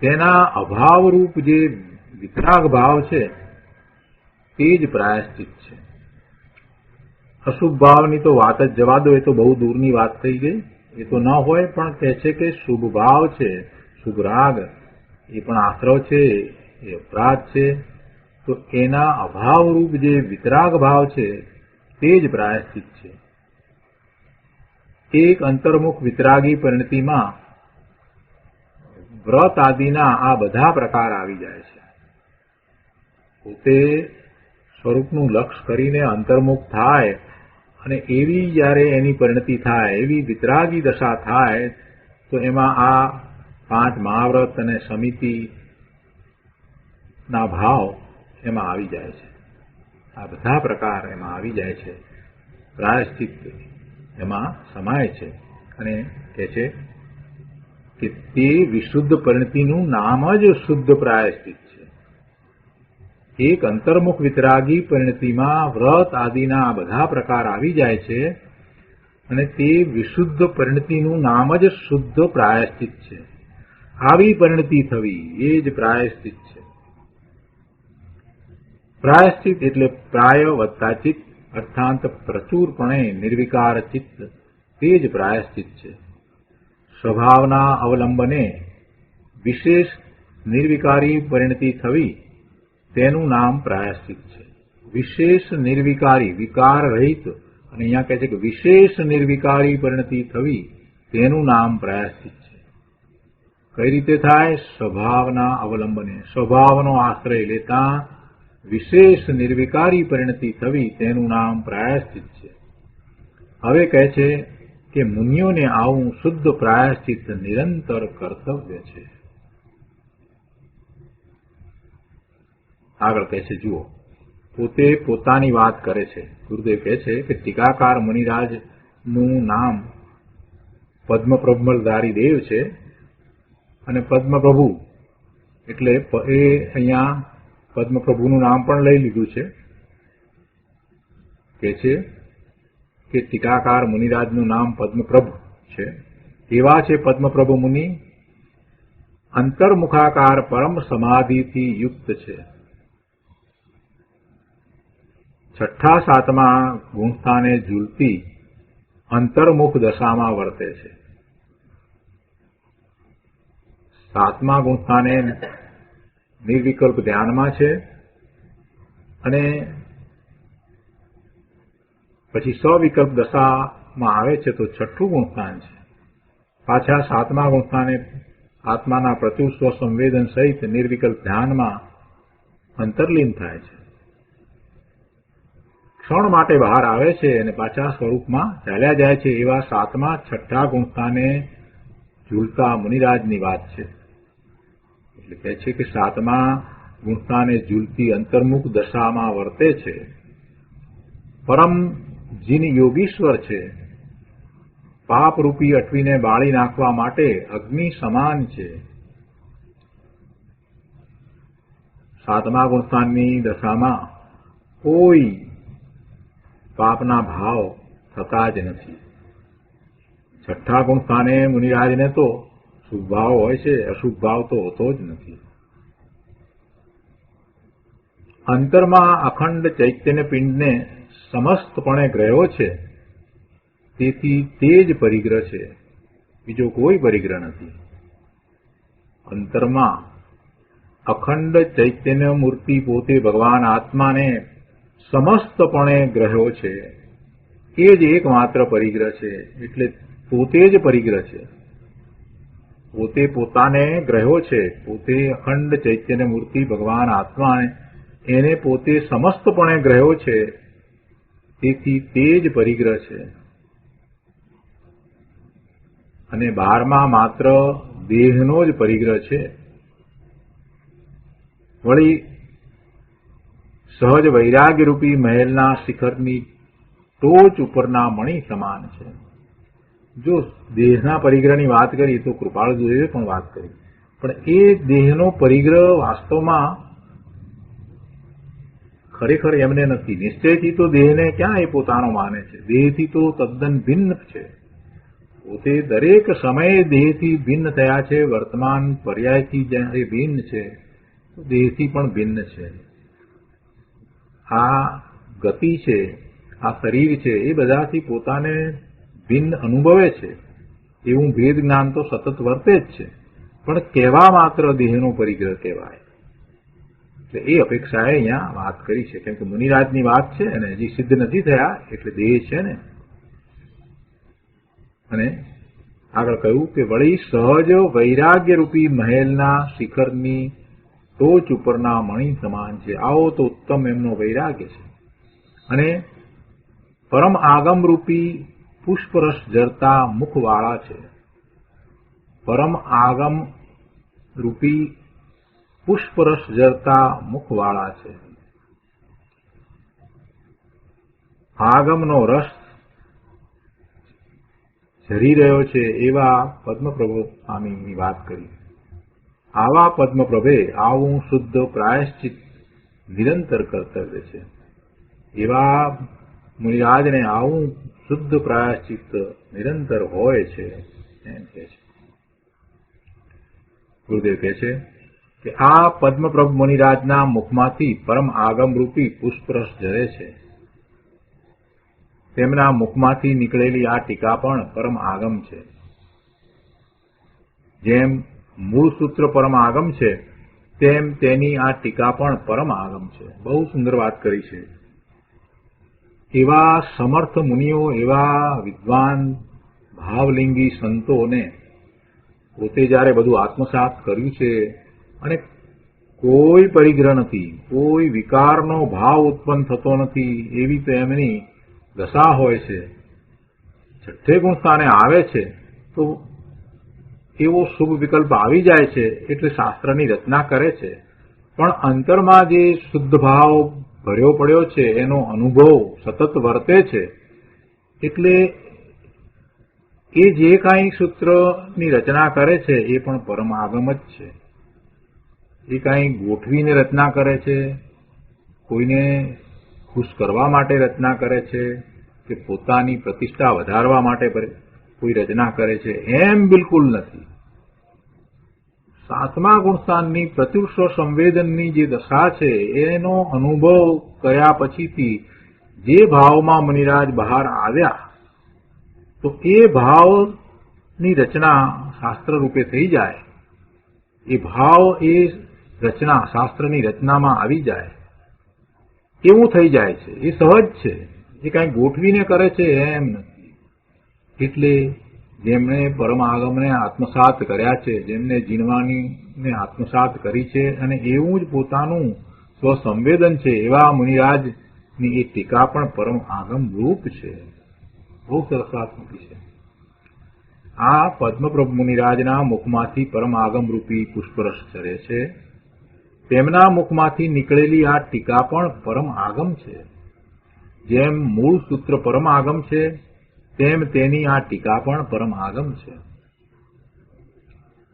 તેના અભાવરૂપ જે વિતરાગ ભાવ છે તે જ પ્રાયશ્ચિત છે. અશુભ ભાવની તો વાત જ જવા દો, એ તો બહુ દૂરની વાત થઈ ગઈ. એ તો ન હોય, પણ કહે છે કે શુભ ભાવ છે, શુભ રાગ એ પણ આશ્રવ છે, એ અપરાધ છે. તો એના અભાવરૂપ જે વિતરાગ ભાવ છે તે જ પ્રાયશ્ચિત છે. એક અંતર્મુખ વિતરાગી પરિણતિમાં વ્રત આદિના આ બધા પ્રકાર આવી જાય છે. પોતે સ્વરૂપનું લક્ષ્ય કરીને અંતર્મુખ થાય અને એવી જ્યારે એની પરિણતિ થાય, એવી વિતરાગી દશા થાય, તો એમાં આ 5 મહાવ્રત અને સમિતિના ભાવ એમાં આવી જાય છે. આ બધા પ્રકાર એમાં આવી જાય છે. પ્રાયશ્ચિત એમાં સમાય છે અને કહે છે કે તે વિશુદ્ધ પરિણતિનું નામ જ શુદ્ધ પ્રાયશ્ચિત છે. એક અંતર્મુખ વિતરાગી પરિણતિમાં વ્રત આદિના બધા પ્રકાર આવી જાય છે અને તે વિશુદ્ધ પરિણતિનું નામ જ શુદ્ધ પ્રાયશ્ચિત છે. આવી પરિણતિ થવી એ જ પ્રાયશ્ચિત છે. પ્રાયશ્ચિત એટલે પ્રાય વત્તા ચિત્ત, અર્થાંત પ્રચુરપણે નિર્વિકાર ચિત્ત, તે જ પ્રાયશ્ચિત છે. સ્વભાવના અવલંબને વિશેષ નિર્વિકારી પરિણતિ થવી તેનું નામ પ્રાયશ્ચિત છે. વિશેષ નિર્વિકારી, વિકાર રહિત, અને અહીંયા કહે છે કે વિશેષ નિર્વિકારી પરિણતિ થવી તેનું નામ પ્રાયશ્ચિત છે. કઈ રીતે થાય? સ્વભાવના અવલંબને, સ્વભાવનો આશ્રય લેતા વિશેષ નિર્વિકારી પરિણતિ થવી તેનું નામ પ્રાયશ્ચિત છે. હવે કહે છે કે મુનિઓને આવું શુદ્ધ પ્રાયશ્ચિત નિરંતર કર્તવ્ય છે. આગળ કહે છે, જુઓ, પોતે પોતાની વાત કરે છે. ગુરુદેવ કહે છે કે ટીકાકાર મુનિરાજનું નામ પદ્મપ્રભમલધારી દેવ છે અને પદ્મપ્રભુ એટલે એ અહીંયા પદ્મપ્રભુનું નામ પણ લઈ લીધું છે. કે છે કે ટીકાકાર મુનિરાજનું નામ પદ્મપ્રભુ છે. એવા છે પદ્મપ્રભુ મુનિ, અંતર્મુખાકાર પરમ સમાધિથી યુક્ત છે. 6ઠા 7મા ગુણસ્થાને ઝૂલતી અંતર્મુખ દશામાં વર્તે છે. 7મા ગુણસ્થાને નિર્વિકલ્પ ધ્યાનમાં છે અને પછી સવિકલ્પ દશામાં આવે છે તો 6ઠું ગુણસ્થાન છે. પાછા 7મા ગુણસ્થાને આત્માના પ્રત્યુસ્વ સંવેદન સહિત નિર્વિકલ્પ ધ્યાનમાં અંતર્લીન થાય છે. ક્ષણ માટે બહાર આવે છે અને પાછા સ્વરૂપમાં ચાલ્યા જાય છે. એવા સાતમા છઠ્ઠા ગુણસ્થાને ઝૂલતા મુનિરાજની વાત છે. એટલે કહે છે કે સાતમા ગુણસ્થાને ઝૂલતી અંતર્મુખ દશામાં વર્તે છે. પરમ જીન યોગીશ્વર છે. પાપરૂપી અટવીને બાળી નાખવા માટે અગ્નિ સમાન છે. સાતમા ગુણસ્થાનની દશામાં કોઈ પાપના ભાવ થતા જ નથી. છઠ્ઠા ગુણસ્થાને મુનિરાજને તો શુભ ભાવ હોય છે, અશુભ ભાવ તો હોતો જ નથી. અંતરમાં અખંડ ચૈતન્ય પિંડને સમસ્તપણે ગ્રહ્યો છે, તેથી તે જ પરિગ્રહ છે, બીજો કોઈ પરિગ્રહ નથી. અંતરમાં અખંડ ચૈતન્ય મૂર્તિ પોતે ભગવાન આત્માને સમસ્તપણે ગ્રહ્યો છે, એ જ એકમાત્ર પરિગ્રહ છે. એટલે પોતે જ પરિગ્રહ છે. પોતે પોતાને ગ્રહ્યો છે. પોતે અખંડ ચૈતન્ય મૂર્તિ ભગવાન આત્માને એને પોતે સમસ્તપણે ગ્રહ્યો છે, તેથી તે જ પરિગ્રહ છે. અને 12મા માત્ર દેહનો જ પરિગ્રહ છે. વળી સહજ વૈરાગ્યરૂપી મહેલના શિખરની ટોચ ઉપરના મણિ સમાન છે. જો દેહના પરિગ્રહની વાત કરી તો કૃપાળુદેવે પણ વાત કરી, પણ એ દેહનો પરિગ્રહ વાસ્તવમાં ખરેખર એમને નથી. નિશ્ચયથી તો દેહને ક્યાં એ પોતાનો માને છે? દેહથી તો તદ્દન ભિન્ન છે. પોતે દરેક સમયે દેહથી ભિન્ન થયા છે. વર્તમાન પર્યાયથી જ્યારે ભિન્ન છે, દેહથી પણ ભિન્ન છે. આ ગતિ છે, આ શરીર છે, એ બધાથી પોતાને ભિન્ન અનુભવે છે. એવું ભેદ જ્ઞાન તો સતત વર્તે જ છે, પણ કહેવા માત્ર દેહનો પરિગ્રહ કહેવાય. એટલે એ અપેક્ષાએ અહીંયા વાત કરી છે, કેમ કે મુનિરાજની વાત છે અને હજી સિદ્ધ નથી થયા, એટલે દેહ છે ને. અને આગળ કહ્યું કે વળી સહજ વૈરાગ્યરૂપી મહેલના શિખરની ટોચ ઉપરના મણિ સમાન છે. આવો તો ઉત્તમ એમનો વૈરાગ્ય છે. અને પરમ આગમરૂપી પુષ્પરસ જરતા મુખવાળા છે. પરમ આગમ રૂપી પુષ્પરસ જરતા મુખવાળા છે. આગમનો રસ ઝરી રહ્યો છે એવા પદ્મપ્રભુ સ્વામીની વાત કરી. આવા પદ્મપ્રભે આવું શુદ્ધ પ્રાયશ્ચિત નિરંતર કર્તવ્ય છે. એવા મુનિરાજને આવું શુદ્ધ પ્રાયશ્ચિત નિરંતર હોય છે એમ કહે છે. ગુરુદેવ કહે છે કે આ પદ્મપ્રભ મુનિરાજના મુખમાંથી પરમ આગમરૂપી પુષ્પરસ ઝરે છે. તેમના મુખમાંથી નીકળેલી આ ટીકા પણ પરમ આગમ છે. જેમ મૂળ સૂત્ર પરમ આગમ છે, તેમ તેની આ ટીકા પણ પરમ આગમ છે. બહુ સુંદર વાત કરી છે. એવા સમર્થ મુનિઓ, એવા વિદ્વાન ભાવલિંગી સંતોને પોતે જ્યારે બધું આત્મસાત કર્યું છે અને કોઈ પરિગ્રહ નથી, કોઈ વિકારનો ભાવ ઉત્પન્ન થતો નથી, એવી તો એમની દશા હોય છે. છઠ્ઠે ગુણસ્થાને આવે છે તો એવો શુભ વિકલ્પ આવી જાય છે, એટલે શાસ્ત્રની રચના કરે છે. પણ અંતરમાં જે શુદ્ધ ભાવ ભર્યો પડ્યો છે એનો અનુભવ સતત વર્તે છે. એટલે એ જે કાંઈ સૂત્રની રચના કરે છે એ પણ પરમ આગમ જ છે. એ કાંઈ ગોઠવીને રચના કરે છે, કોઈને ખુશ કરવા માટે રચના કરે છે, કે પોતાની પ્રતિષ્ઠા વધારવા માટે કોઈ રચના કરે છે, એમ બિલકુલ નથી. સાતમા ગુણસ્થાનની પ્રત્યુષ સંવેદનની જે દશા છે એનો અનુભવ કર્યા પછીથી જે ભાવમાં મુનિરાજ બહાર આવ્યા, તો એ ભાવની રચના શાસ્ત્ર રૂપે થઈ જાય. એ ભાવ એ રચના શાસ્ત્રની રચનામાં આવી જાય એવું થઈ જાય છે. એ સહજ છે. એ કાંઈ ગોઠવીને કરે છે એમ નથી. એટલે જેમણે પરમ આગમને આત્મસાત કર્યા છે, જેમને જીનવાણીને આત્મસાત કરી છે અને એવું જ પોતાનું સ્વસંવેદન છે એવા મુનિરાજની એ ટીકા પણ પરમ આગમ રૂપ છે. બહુ સરસ વાત મૂકી છે. આ પદ્મપ્રભુ મુનિરાજના મુખમાંથી પરમ આગમ રૂપી પુષ્પરસ ચરે છે. તેમના મુખમાંથી નીકળેલી આ ટીકા પણ પરમ આગમ છે. જેમ મૂળ સૂત્ર પરમ આગમ છે, તેમ તેની આ ટીકા પણ પરમ આગમ છે.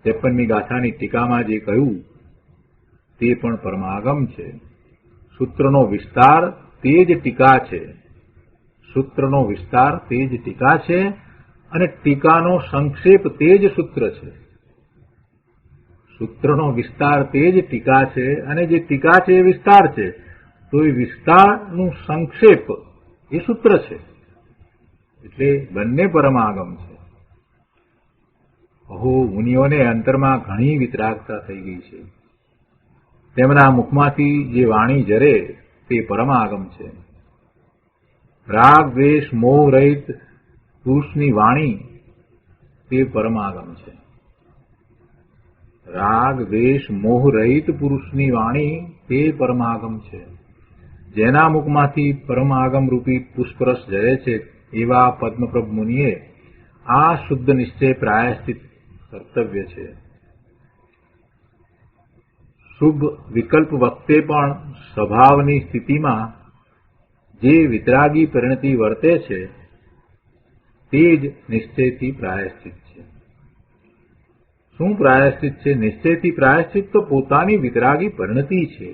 53મી ગાથાની ટીકામાં જે કહ્યું તે પણ પરમ આગમ છે. સૂત્રનો વિસ્તાર તે જ ટીકા છે. સૂત્રનો વિસ્તાર તે જ ટીકા છે અને ટીકાનો સંક્ષેપ તે જ સૂત્ર છે. સૂત્રનો વિસ્તાર તે જ ટીકા છે અને જે ટીકા છે એ વિસ્તાર છે, તો એ વિસ્તારનું સંક્ષેપ એ સૂત્ર છે. એટલે બંને પરમાગમ છે. અહો, મુનિઓને અંતરમાં ઘણી વિતરાગતા થઈ ગઈ છે. તેમના મુખમાંથી જે વાણી જરે તે પરમાગમ છે. રાગ દ્વેષ મોહ રહિત પુરુષની વાણી તે પરમાગમ છે. રાગ દ્વેષ મોહ રહિત પુરુષની વાણી તે પરમાગમ છે. જેના મુખમાંથી પરમાગમ રૂપી પુષ્પરસ જરે છે એવા પદ્મપ્રભુ મુનિએ આ શુદ્ધ નિશ્ચય પ્રાયશ્ચિત કર્તવ્ય છે. શુભ વિકલ્પ વખતે પણ સ્વભાવની સ્થિતિમાં જે વિતરાગી પરિણતિ વર્તે છે તે જ નિશ્ચયથી પ્રાયશ્ચિત છે. શું પ્રાયશ્ચિત છે? નિશ્ચયથી પ્રાયશ્ચિત તો પોતાની વિતરાગી પરિણતિ છે.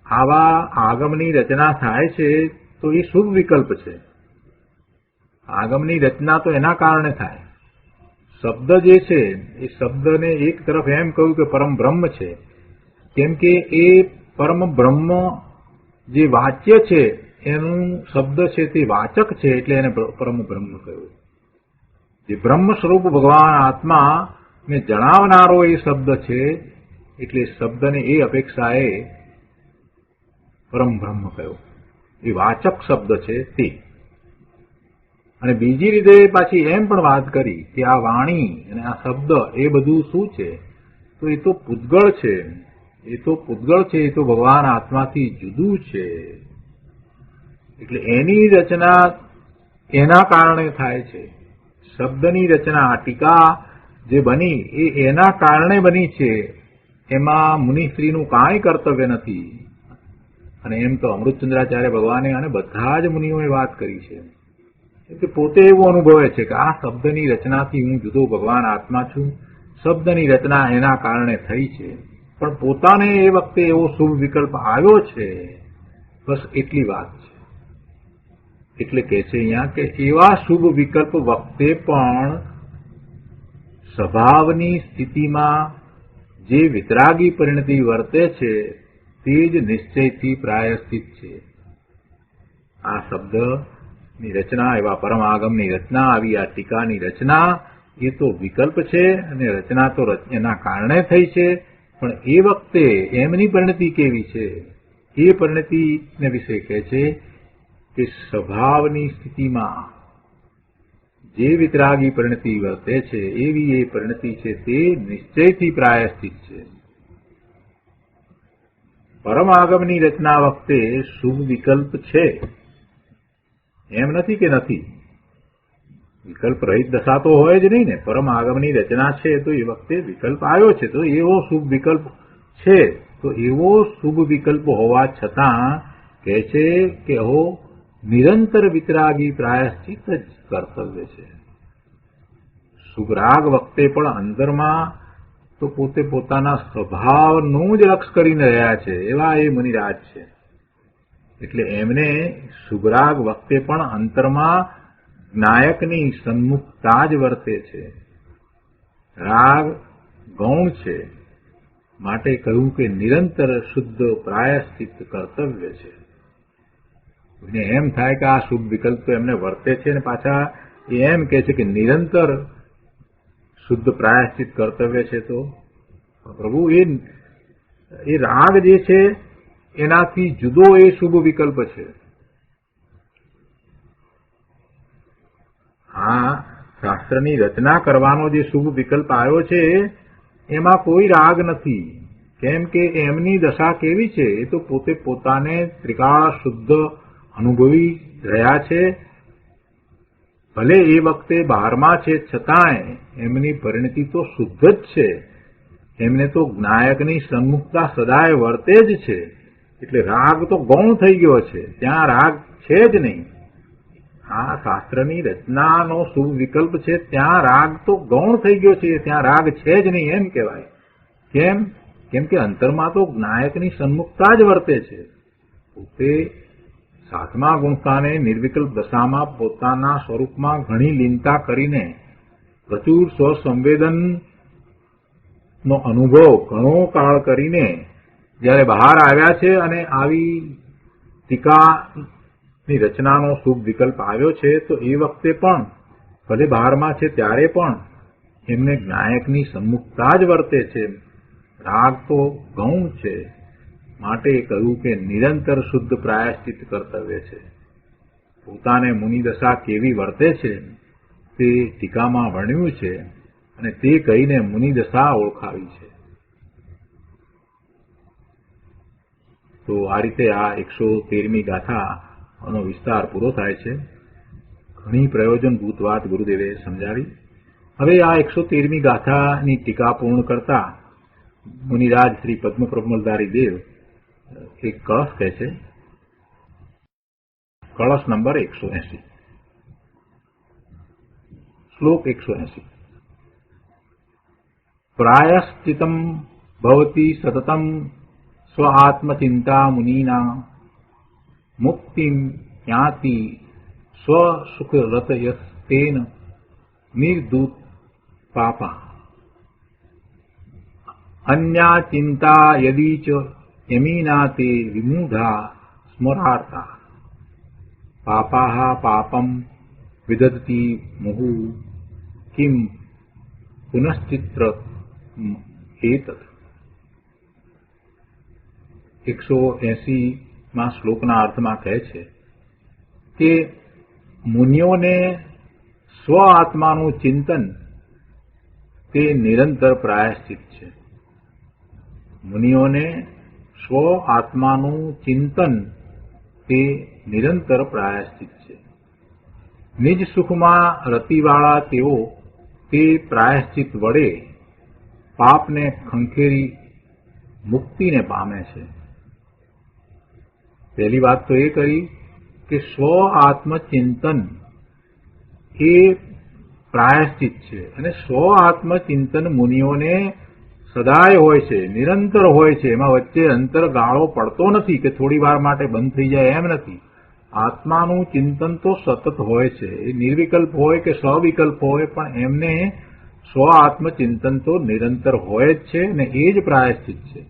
આવા આગમની રચના થાય છે તો એ શુભ વિકલ્પ છે. આગમની રચના તો એના કારણે થાય. શબ્દ જે છે એ શબ્દને એક તરફ એમ કહ્યું કે પરમ બ્રહ્મ છે, કેમ કે એ પરમ બ્રહ્મ જે વાચ્ય છે એનું શબ્દ છે તે વાચક છે, એટલે એને પરમ બ્રહ્મ કહ્યું. જે બ્રહ્મ સ્વરૂપ ભગવાન આત્મા ને જણાવનારો એ શબ્દ છે, એટલે શબ્દને એ અપેક્ષાએ પરમ બ્રહ્મ કહ્યું. એ વાચક શબ્દ છે તે. અને બીજી રીતે પાછી એમ પણ વાત કરી કે આ વાણી અને આ શબ્દ એ બધું શું છે? તો એ તો પૂતગળ છે. એ તો પૂતગળ છે, એ તો ભગવાન આત્માથી જુદું છે. એટલે એની રચના એના કારણે થાય છે. શબ્દની રચના, ટીકા જે બની એ એના કારણે બની છે. એમાં મુનિશ્રીનું કાંઈ કર્તવ્ય નથી. અને એમ તો અમૃતચંદ્રાચાર્ય ભગવાને અને બધા જ મુનિઓએ વાત કરી છે કે પોતે એવું અનુભવે છે કે આ શબ્દની રચનાથી હું જુદો ભગવાન આત્મા છું. શબ્દની રચના એના કારણે થઈ છે, પણ પોતાને એ વખતે એવો શુભ વિકલ્પ આવ્યો છે. બસ એટલી વાત છે. એટલે કહે છે અહીંયા કે એવા શુભ વિકલ્પ વખતે પણ સ્વભાવની સ્થિતિમાં જે વિતરાગી પરિણતિ વર્તે છે તે જ નિશ્ચયથી પ્રાયશ્ચિત છે. આ શબ્દની રચના, એવા પરમ આગમની રચના, આવી આ ટીકાની રચના એ તો વિકલ્પ છે અને રચના તો એના કારણે થઈ છે. પણ એ વખતે એમની પરિણતિ કેવી છે એ પરિણતિને વિશે કહે છે કે સ્વભાવની સ્થિતિમાં જે વિતરાગી પરિણતિ વર્તે છે એવી એ પરિણતિ છે તે નિશ્ચયથી પ્રાયશ્ચિત છે. પરમ આગમની રચના વખતે શુભ વિકલ્પ છે, એમ નથી કે નથી. વિકલ્પ રહિત દશા તો હોય જ નહીં ને. પરમ આગમની રચના છે તો એ વખતે વિકલ્પ આવ્યો છે, તો એવો શુભ વિકલ્પ છે. તો એવો શુભ વિકલ્પ હોવા છતાં કહે છે કે હો નિરંતર વિતરાગી પ્રાયશ્ચિત જ કર્તવ્ય છે. શુભ રાગ વખતે પણ અંદરમાં તો પોતે પોતાના સ્વભાવનું જ લક્ષ કરીને રહ્યા છે એવા એ મુનિરાજ છે. એટલે એમને શુભરાગ વખતે પણ અંતરમાં નાયકની સન્મુખતા જ વર્તે છે. રાગ ગૌણ છે માટે કહ્યું કે નિરંતર શુદ્ધ પ્રાયશ્ચિત કર્તવ્ય છે. એને એમ થાય કે આ શુભ વિકલ્પ તો એમને વર્તે છે અને પાછા એ એમ કહે છે કે નિરંતર શુદ્ધ પ્રાયશ્ચિત કર્તવ્ય છે. તો પ્રભુ એ રાગ જે છે એનાથી જુદો એ શુભ વિકલ્પ છે. શાસ્ત્રની રચના કરવાનો જે શુભ વિકલ્પ આવ્યો છે એમાં કોઈ રાગ નથી. કેમ કે એમની દશા કેવી છે એ તો પોતે પોતાને ત્રિકાળ શુદ્ધ અનુભવી રહ્યા છે. ભલે એ વખતે 12મા છે છતાંય એમની પરિણતિ તો શુદ્ધ જ છે. એમને તો જ્ઞાયકની સન્મુખતા સદાય વર્તે જ છે. એટલે રાગ તો ગૌણ થઈ ગયો છે, ત્યાં રાગ છે જ નહીં. આ શાસ્ત્રની રચનાનો શુભ વિકલ્પ છે ત્યાં રાગ તો ગૌણ થઈ ગયો છે, ત્યાં રાગ છે જ નહીં એમ કહેવાય. કેમ કે અંતરમાં તો જ્ઞાયકની સન્મુખતા જ વર્તે છે. પોતે 7મા ગુણસ્થાને નિર્વિકલ્પ દશામાં પોતાના સ્વરૂપમાં ઘણી લીનતા કરીને પ્રચુર સ્વસંવેદનનો અનુભવ ઘણો કાળ કરીને જયારે બહાર આવ્યા છે અને આવી ટીકાની રચનાનો શુભ વિકલ્પ આવ્યો છે તો એ વખતે પણ ભલે 12મા છે ત્યારે પણ એમને જ્ઞાયકની સન્મુખતા જ વર્તે છે. રાગ તો ગૌણ છે. માટે કહ્યું કે નિરંતર શુદ્ધ પ્રાયશ્ચિત કર્તવ્ય છે. પોતાને મુનિદશા કેવી વર્તે છે તે ટીકામાં વર્ણ્યું છે અને તે કહીને મુનિદશા ઓળખાવી છે. તો આ રીતે આ 113મી ગાથાનો વિસ્તાર પૂરો થાય છે. ઘણી પ્રયોજનભૂત વાત ગુરુદેવે સમજાવી. હવે આ 113મી ગાથાની ટીકા પૂર્ણ કરતા મુનિરાજ શ્રી પદ્મપ્રમલધારી દેવ એક કળશ કહે છે. કળશ નંબર 180, શ્લોક 180. પ્રાયશ્ચિતમ ભવતી સતતમ સ્વ આત્મચિંતા મુનિના મુક્તિમ યાતિ સ્વસુખરતયસ્તેન નિર્દૂત પાપા અન્યા ચિંતા યદી ચ યમીના તે વિમૂઢા સ્મરાર્તા પાપાહ પાપમ વિદધતિ મુહુ કિમ પુનશ્ચિત્ર એતત. 180મા શ્લોકના અર્થમાં કહે છે કે મુનિઓને સ્વ આત્માનું ચિંતન તે નિરંતર પ્રાયશ્ચિત છે. મુનિઓને સ્વ આત્માનું ચિંતન તે નિરંતર પ્રાયશ્ચિત છે. નિજ સુખમાં રતિવાળા તેઓ તે પ્રાયશ્ચિત વડે પાપને ખંખેરી મુક્તિને પામે છે. પહેલી વાત તો એ કરી કે સ્વ આત્મચિંતન એ પ્રાયશ્ચિત છે અને સ્વ આત્મચિંતન મુનિઓને સદાય હોય છે, નિરંતર હોય છે. એમાં વચ્ચે અંતર ગાળો પડતો નથી કે થોડી વાર માટે બંધ થઈ જાય એમ નથી. આત્માનું ચિંતન તો સતત હોય છે. એ નિર્વિકલ્પ હોય કે સવિકલ્પ હોય પણ એમને સ્વ આત્મચિંતન તો નિરંતર હોય જ છે ને એ જ પ્રાયશ્ચિત છે.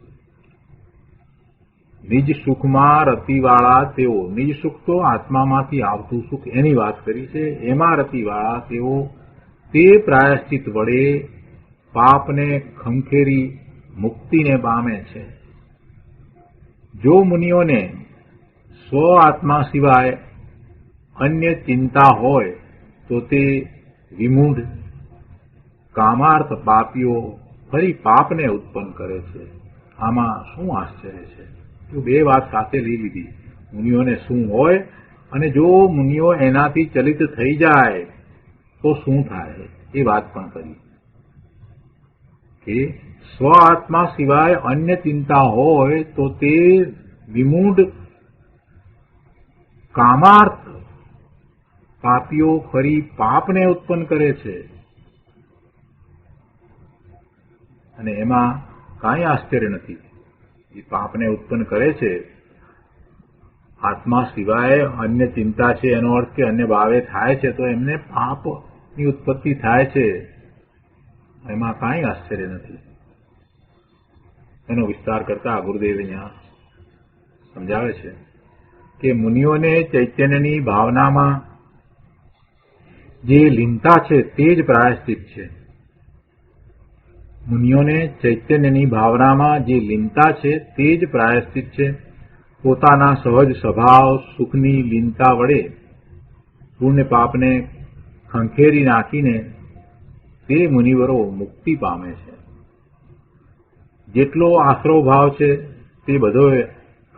નિજ સુખમાં રતિવાળા તેઓ, નિજ સુખ તો આત્મામાંથી આવતું સુખ એની વાત કરી છે. એમાં રતિવાળા તેઓ તે પ્રાયશ્ચિત વડે પાપને ખંખેરી મુક્તિને પામે છે. જો મુનિઓને સ્વ આત્મા સિવાય અન્ય ચિંતા હોય તો તે વિમૂઢ કામાર્થ પાપીઓ ફરી પાપને ઉત્પન્ન કરે છે. આમાં શું આશ્ચર્ય છે? તો બે વાત સાથે લઈ લીધી. મુનિઓને શું હોય અને જો મુનિઓ એનાથી ચલિત થઈ જાય તો શું થાય એ વાત પણ કરી કે સ્વ આત્મા સિવાય અન્ય ચિંતા હોય તો તે વિમૂઢ કામાર્થ પાપીઓ ફરી પાપને ઉત્પન્ન કરે છે. અને એમાં કાંઈ આશ્ચર્ય નથી. એ પાપને ઉત્પન્ન કરે છે. આત્મા સિવાય અન્ય ચિંતા છે એનો અર્થ કે અન્ય ભાવે થાય છે તો એમને પાપની ઉત્પત્તિ થાય છે. એમાં કાંઈ આશ્ચર્ય નથી. એનો વિસ્તાર કરતા ગુરુદેવ અહીંયા સમજાવે છે કે મુનિઓને ચૈતન્યની ભાવનામાં જે લીનતા છે તે જ પ્રાયશ્ચિત છે. મુનિઓને ચૈતન્યની ભાવનામાં જે લીનતા છે તે જ પ્રાયશ્ચિત છે. પોતાના સહજ સ્વભાવ સુખની લીનતા વડે પુણ્ય પાપને ખંખેરી નાખીને તે મુનિવરો મુક્તિ પામે છે. જેટલો આશ્રવ ભાવ છે તે બધો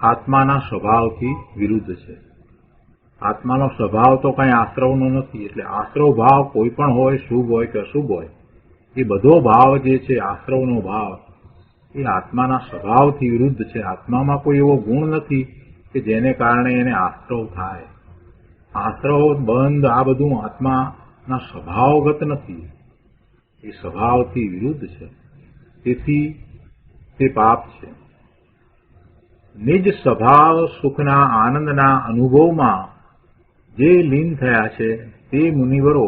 આત્માના સ્વભાવથી વિરુદ્ધ છે. આત્માનો સ્વભાવ તો કઈ આશ્રવનો નથી. એટલે આશ્રવ ભાવ કોઈ પણ હોય, શુભ હોય કે અશુભ હોય, એ બધો ભાવ જે છે આશ્રવનો ભાવ એ આત્માના સ્વભાવથી વિરુદ્ધ છે. આત્મામાં કોઈ એવો ગુણ નથી કે જેને કારણે એને આશ્રવ થાય. આશ્રવ બંધ આ બધું આત્માના સ્વભાવગત નથી, એ સ્વભાવથી વિરુદ્ધ છે. તેથી તે પાપ છે. નિજ સ્વભાવ સુખના આનંદના અનુભવમાં જે લીન થયા છે તે મુનિવરો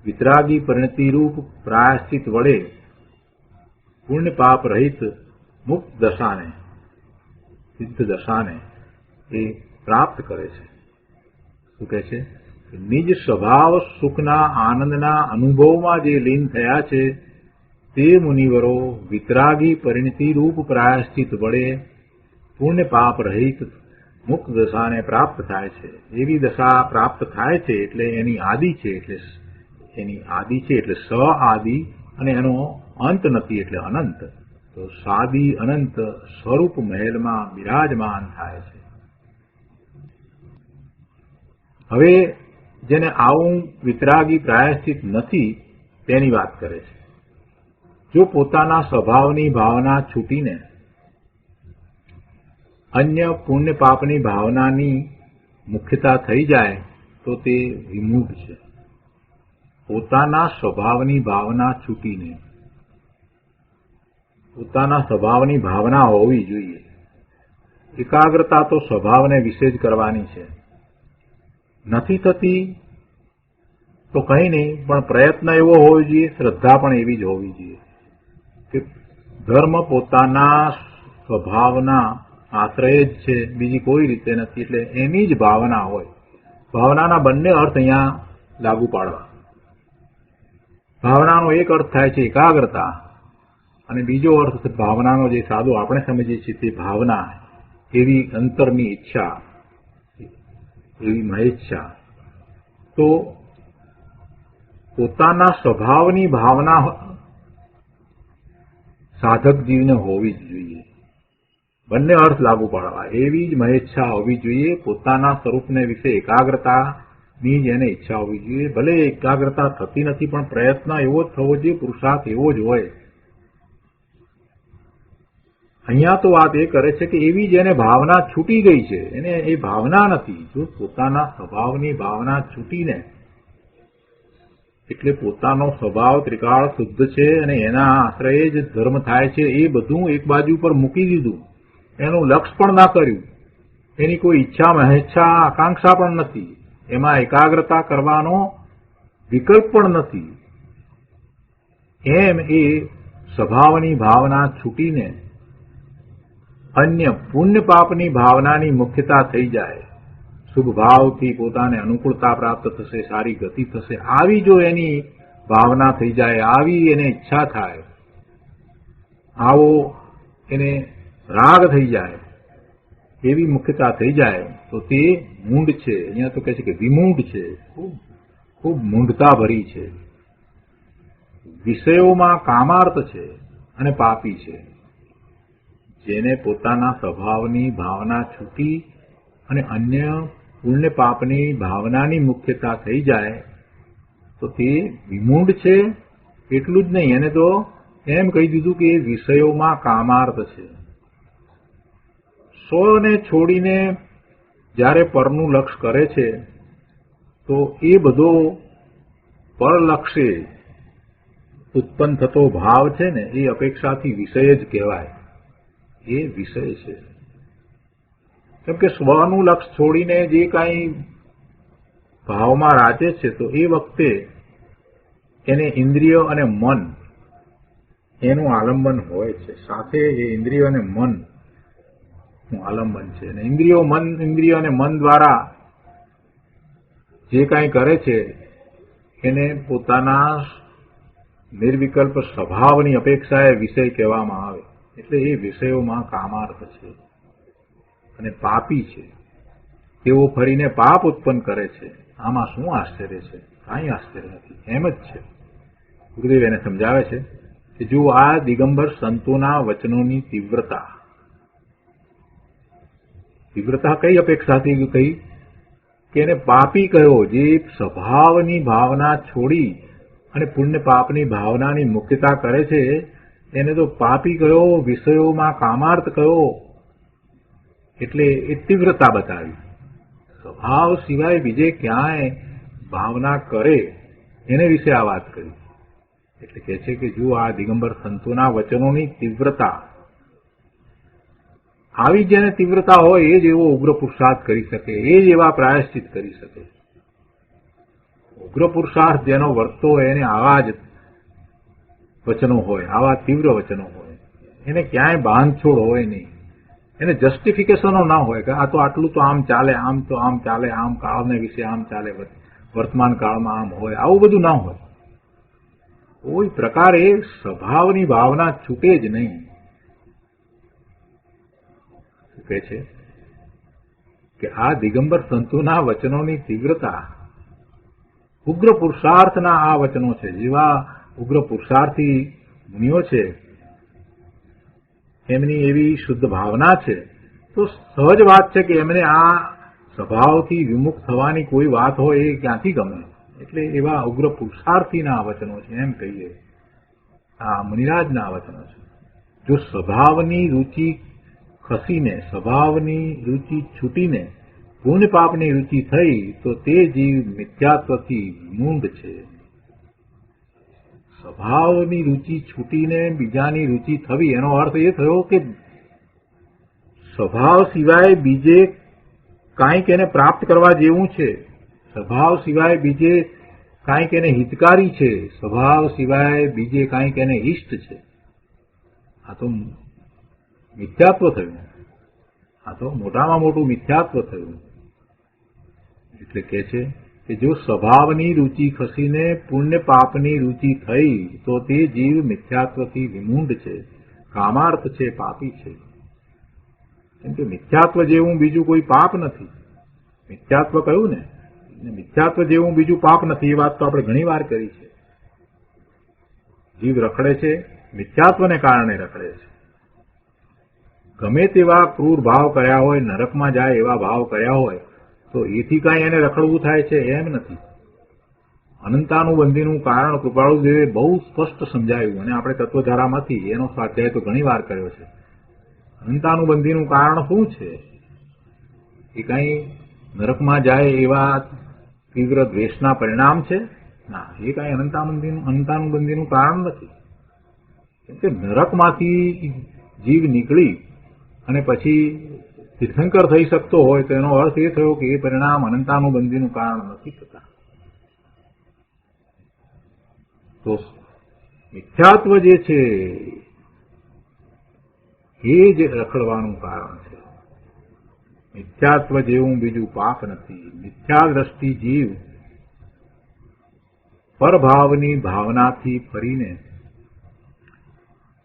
વિતરાગી પરિણતિરૂપ પ્રાયશ્ચિત વડે પુણ્ય પાપ રહિત મુક્ત દશાને, સિદ્ધ દશાને એ પ્રાપ્ત કરે છે. શું કહે છે? નિજ સ્વભાવ સુખના આનંદના અનુભવમાં જે લીન થયા છે તે મુનિવરો વિતરાગી પરિણતિરૂપ પ્રાયશ્ચિત વડે પુણ્ય પાપ રહિત મુક્ત દશાને પ્રાપ્ત થાય છે. એવી દશા પ્રાપ્ત થાય છે એટલે એની આદિ છે, એટલે સ આદિ અને એનો અંત નથી એટલે અનંત. તો સાદી અનંત સ્વરૂપ મહેલમાં બિરાજમાન થાય છે. હવે જેને આવું વિતરાગી પ્રાયશ્ચિત નથી તેની વાત કરે છે. જો પોતાના સ્વભાવની ભાવના છૂટીને અન્ય પુણ્ય પાપની ભાવનાની મુખ્યતા થઈ જાય તો તે વિમૂઢ છે. પોતાના સ્વભાવની ભાવના છૂટીને પોતાના સ્વભાવની ભાવના હોવી જોઈએ. એકાગ્રતા તો સ્વભાવને વિશે જ કરવાની છે. નથી થતી તો કંઈ નહીં, પણ પ્રયત્ન એવો હોવો જોઈએ, શ્રદ્ધા પણ એવી જ હોવી જોઈએ કે ધર્મ પોતાના સ્વભાવના આશ્રય જ છે, બીજી કોઈ રીતે નથી. એટલે એની જ ભાવના હોય. ભાવનાના બંને અર્થ અહીંયા લાગુ પાડવા. ભાવનાનો એક અર્થ થાય છે એકાગ્રતા, અને બીજો અર્થ ભાવનાનો જે સાદો આપણે સમજીએ છીએ તે ભાવના, એવી અંતરની ઈચ્છા, એવી મહેચ્છા. તો પોતાના સ્વભાવની ભાવના સાધક જીવને હોવી જ જોઈએ. બંને અર્થ લાગુ પાડવા. એવી જ મહેચ્છા હોવી જોઈએ. પોતાના સ્વરૂપને વિશે એકાગ્રતાની જ એને ઈચ્છા હોવી જોઈએ. ભલે એકાગ્રતા થતી નથી પણ પ્રયત્ન એવો જ થવો જોઈએ, પુરુષાર્થ એવો જ હોય. અહીંયા તો વાત એ કરે છે કે એવી જ એને ભાવના છૂટી ગઈ છે, એને એ ભાવના નથી. જો પોતાના સ્વભાવની ભાવના છૂટીને, એટલે પોતાનો સ્વભાવ ત્રિકાળ શુદ્ધ છે અને એના આશ્રયે જ ધર્મ થાય છે, એ બધું એક બાજુ પર મૂકી દીધું. એનું લક્ષ્ય પણ ના કર્યું, એની કોઈ ઈચ્છા મહેચ્છા આકાંક્ષા પણ નથી, એમાં એકાગ્રતા કરવાનો વિકલ્પ પણ નથી. એમ એ સ્વભાવની ભાવના છૂટીને અન્ય પુણ્ય પાપની ભાવનાની મુખ્યતા થઈ જાય, શુભ ભાવથી પોતાને અનુકૂળતા પ્રાપ્ત થશે, સારી ગતિ થશે, આવી જો એની ભાવના થઈ જાય, આવી એને ઈચ્છા થાય, આવો એને રાગ થઈ જાય, એવી મુખ્યતા થઈ જાય તો તે મૂંઢ છે. અહીંયા તો કહે છે કે વિમૂઢ છે, ખૂબ મૂંઢતા ભરી છે, વિષયોમાં કામાર્થ છે અને પાપી છે. જેને પોતાના સ્વભાવની ભાવના છૂટી અને અન્ય પુણ્ય પાપની ભાવનાની મુખ્યતા થઈ જાય તો તે વિમૂઢ છે. એટલું જ નહીં, એને તો એમ કહી દીધું કે એ વિષયોમાં કામાર્થ છે. સ્વને છોડીને જ્યારે પરનું લક્ષ્ય કરે છે તો એ બધો પરલક્ષ્ય ઉત્પન્ન થતો ભાવ છે ને એ અપેક્ષાથી વિષય જ કહેવાય. એ વિષય છે. કેમ કે સ્વનું લક્ષ્ય છોડીને જે કાંઈ ભાવમાં રાચે છે તો એ વખતે એને ઇન્દ્રિય અને મન એનું આલંબન હોય છે. સાથે એ ઇન્દ્રિય અને મન આલંબન છે. અને ઇન્દ્રિય અને મન દ્વારા જે કાંઈ કરે છે એને પોતાના નિર્વિકલ્પ સ્વભાવની અપેક્ષાએ વિષય કહેવામાં આવે. એટલે એ વિષયોમાં કામાર્થ છે અને પાપી છે. તેઓ ફરીને પાપ ઉત્પન્ન કરે છે. આમાં શું આશ્ચર્ય છે? કાંઈ આશ્ચર્ય નથી, એમ જ છે. ગુરુદેવ એને સમજાવે છે કે જો આ દિગંબર સંતોના વચનોની તીવ્રતા કઈ અપેક્ષાથી કહી કે એને પાપી કયો, જે સ્વભાવની ભાવના છોડી અને પુણ્ય પાપની ભાવનાની મુક્તતા કરે છે એને તો પાપી કયો, વિષયોમાં કામાર્થ કયો. એટલે એ તીવ્રતા બતાવી. સ્વભાવ સિવાય બીજે ક્યાંય ભાવના કરે એને વિશે આ વાત કરી. એટલે કહે છે કે જો આ દિગંબર સંતોના વચનોની તીવ્રતા, આવી જેને તીવ્રતા હોય એ જ એવો ઉગ્ર પુરુષાર્થ કરી શકે, એ જ એવા પ્રાયશ્ચિત કરી શકે. ઉગ્ર પુરુષાર્થ જેનો વર્તતો હોય એને આવા જ વચનો હોય, આવા તીવ્ર વચનો હોય. એને ક્યાંય બાંધછોડ હોય નહીં, એને જસ્ટિફિકેશનો ના હોય કે આ તો આટલું તો આમ ચાલે, આમ તો આમ ચાલે, આમ કાળને વિશે આમ ચાલે, વર્તમાન કાળમાં આમ હોય, આવું બધું ના હોય. કોઈ પ્રકારે સ્વભાવની ભાવના છૂટે જ નહીં. કહે છે કે આ દિગંબર સંતોના વચનોની તીવ્રતા ઉગ્ર પુરુષાર્થના આ વચનો છે. જેવા ઉગ્ર પુરુષાર્થી મુનિઓ છે એમની એવી શુદ્ધ ભાવના છે તો સહજ વાત છે કે એમને આ સ્વભાવથી વિમુખ થવાની કોઈ વાત હોય એ ક્યાંથી ગમે. એટલે એવા ઉગ્ર પુરુષાર્થીના વચનો છે એમ કહીએ. આ મુનિરાજના વચનો છે. જો સ્વભાવની રુચિ ખસીને, સ્વભાવની રુચિ છૂટીને પુણ્ય પાપની રુચિ થઈ તો તે જીવ મિથ્યાત્વથી મૂંડ છે. સ્વભાવની રુચિ છૂટીને બીજાની રુચિ થવી એનો અર્થ એ થયો કે સ્વભાવ સિવાય બીજે કાંઈક એને પ્રાપ્ત કરવા જેવું છે, સ્વભાવ સિવાય બીજે કાંઈક એને હિતકારી છે, સ્વભાવ સિવાય બીજે કાંઈક એને ઇષ્ટ છે. આ તો મિથ્યાત્વ થયું. આ તો મોટામાં મોટું મિથ્યાત્વ થયું. એટલે કહે છે કે જો સ્વભાવની રુચિ ખસીને પુણ્ય પાપની રુચિ થઈ તો તે જીવ મિથ્યાત્વથી વિમૂઢ છે, કામાર્થ છે, પાપી છે. કેમ કે મિથ્યાત્વ જેવું બીજું કોઈ પાપ નથી. મિથ્યાત્વ કહ્યું ને, મિથ્યાત્વ જેવું બીજું પાપ નથી. એ વાત તો આપણે ઘણી વાર કરી છે. જીવ રખડે છે મિથ્યાત્વને કારણે રખડે છે. ગમે તેવા ક્રૂર ભાવ કર્યા હોય, નરકમાં જાય એવા ભાવ કર્યા હોય તો એથી કાંઈ એને રખડવું થાય છે એમ નથી. અનંતાનુબંધીનું કારણ કૃપાળુદેવે બહુ સ્પષ્ટ સમજાવ્યું અને આપણે તત્વધારામાંથી એનો સ્વાધ્યાય તો ઘણી વાર કર્યો છે. અનંતાનુબંધીનું કારણ શું છે? એ કાંઈ નરકમાં જાય એવા તીવ્ર દ્વેષના પરિણામ છે? ના, એ કાંઈ અનંતાનુબંધીનું કારણ નથી. કેમ કે નરકમાંથી જીવ નીકળી અને પછી તીર્થંકર થઈ શકતો હોય તો એનો અર્થ એ થયો કે એ પરિણામ અનંતાનુબંધીનું કારણ નથી થતા. તો મિથ્યાત્વ જે છે એ જ રખડવાનું કારણ છે. મિથ્યાત્વ જેવું બીજું પાપ નથી. મિથ્યા દ્રષ્ટિ જીવ પરભાવની ભાવનાથી ફરીને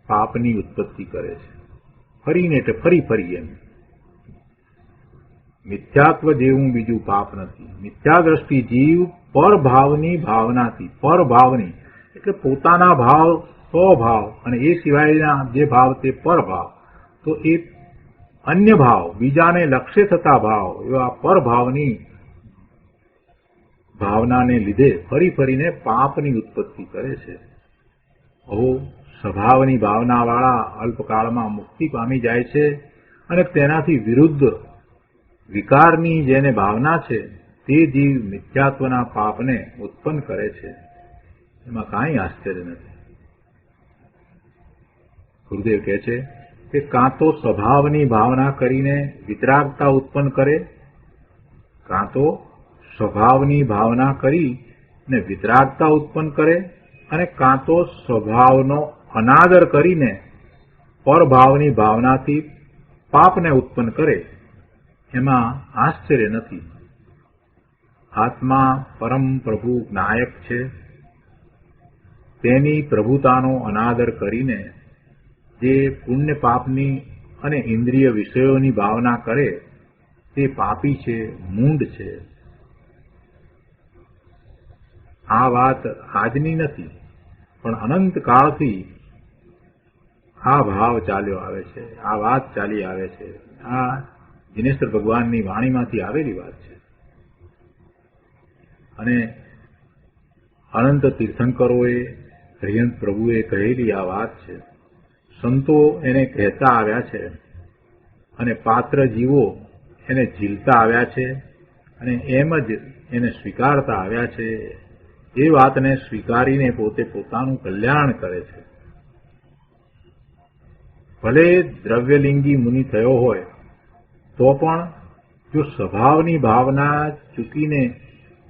પાપની ઉત્પત્તિ કરે છે. ફરીને એટલે ફરી એમ. મિથ્યાત્વ જેવું બીજું પાપ નથી. મિથ્યા દ્રષ્ટિ જીવ પરભાવની ભાવનાથી, પરભાવની એટલે પોતાના ભાવ, સ્વભાવ અને એ સિવાયના જે ભાવ તે પરભાવ, તો એ અન્ય ભાવ, બીજાને લક્ષ્ય થતા ભાવ, એવા પરભાવની ભાવનાને લીધે ફરીને પાપની ઉત્પત્તિ કરે છે. ઓ સ્વભાવની ભાવનાવાળા અલ્પકાળમાં મુક્તિ પામી જાય છે અને તેનાથી વિરુદ્ધ વિકારની જેને ભાવના છે તે જીવ મિથ્યાત્વના પાપને ઉત્પન્ન કરે છે. એમાં કાંઈ આશ્ચર્ય નથી. ગુરુદેવ કહે છે કે કાં તો સ્વભાવની ભાવના કરીને વિતરાગતા ઉત્પન્ન કરે, કાં તો સ્વભાવની ભાવના કરીને વિતરાગતા ઉત્પન્ન કરે, અને કાં તો સ્વભાવનો અનાદર કરીને પરભાવની ભાવનાથી પાપને ઉત્પન્ન કરે. એમાં આશ્ચર્ય નથી. આત્મા પરમ પ્રભુ નાયક છે. તેની પ્રભુતાનો અનાદર કરીને જે પુણ્ય પાપની અને ઇન્દ્રિય વિષયોની ભાવના કરે તે પાપી છે, મૂંઢ છે. આ વાત આજની નથી. પણ અનંત કાળથી આ ભાવ ચાલ્યો આવે છે, આ વાત ચાલી આવે છે. આ જિનેશ્વર ભગવાનની વાણીમાંથી આવેલી વાત છે. અને અનંત તીર્થંકરોએ, હરિહંસ પ્રભુએ કહેલી આ વાત છે. સંતો એને કહેતા આવ્યા છે અને પાત્ર જીવો એને ઝીલતા આવ્યા છે અને એમ જ એને સ્વીકારતા આવ્યા છે. એ વાતને સ્વીકારીને પોતે પોતાનું કલ્યાણ કરે છે. ભલે દ્રવ્યલિંગી મુનિ થયો હોય તો પણ જો સ્વભાવની ભાવના ચૂકીને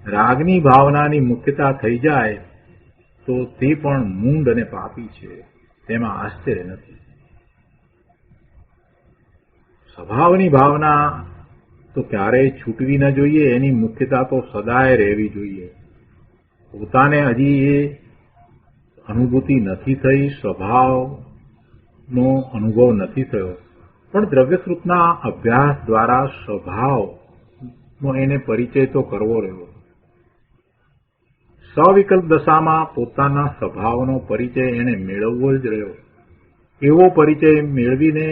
રાગની ભાવનાની મુખ્યતા થઈ જાય તો તે પણ મૂંડ અને પાપી છે. તેમાં આશ્ચર્ય નથી. સ્વભાવની ભાવના તો ક્યારેય છૂટવી ન જોઈએ. એની મુખ્યતા તો સદાય રહેવી જોઈએ. પોતાને હજી એ અનુભૂતિ નથી થઈ, સ્વભાવનો અનુભવ નથી થયો, પણ દ્રવ્યસૃતના અભ્યાસ દ્વારા સ્વભાવનો એને પરિચય તો કરવો રહ્યો. સવિકલ્પ દશામાં પોતાના સ્વભાવનો પરિચય એને મેળવવો જ રહ્યો. એવો પરિચય મેળવીને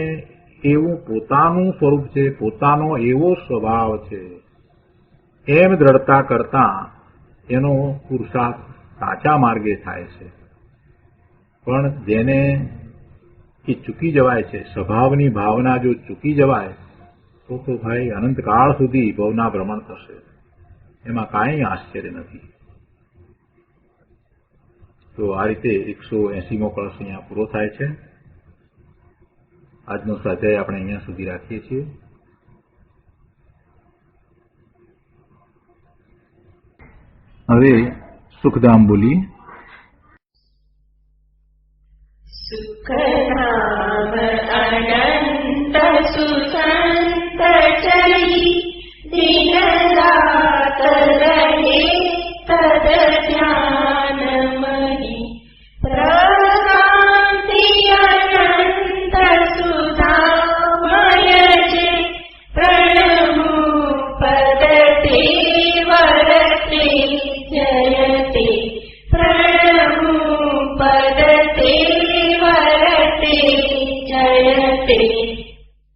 એવું પોતાનું સ્વરૂપ છે, પોતાનો એવો સ્વભાવ છે, એમ દ્રઢતા કરતા એનો પુરુષાર્થ સાચા માર્ગે થાય છે. પણ જેને એ ચૂકી જવાય છે, સ્વભાવની ભાવના જો ચૂકી જવાય તો ભાઈ અનંતકાળ સુધી ભવના ભ્રમણ થશે. એમાં કાંઈ આશ્ચર્ય નથી. તો આ રીતે 180મો કળશ અહીંયા પૂરો થાય છે. આજનો સ્વાધ્યાય આપણે અહીંયા સુધી રાખીએ છીએ. હવે સુખધામ બોલી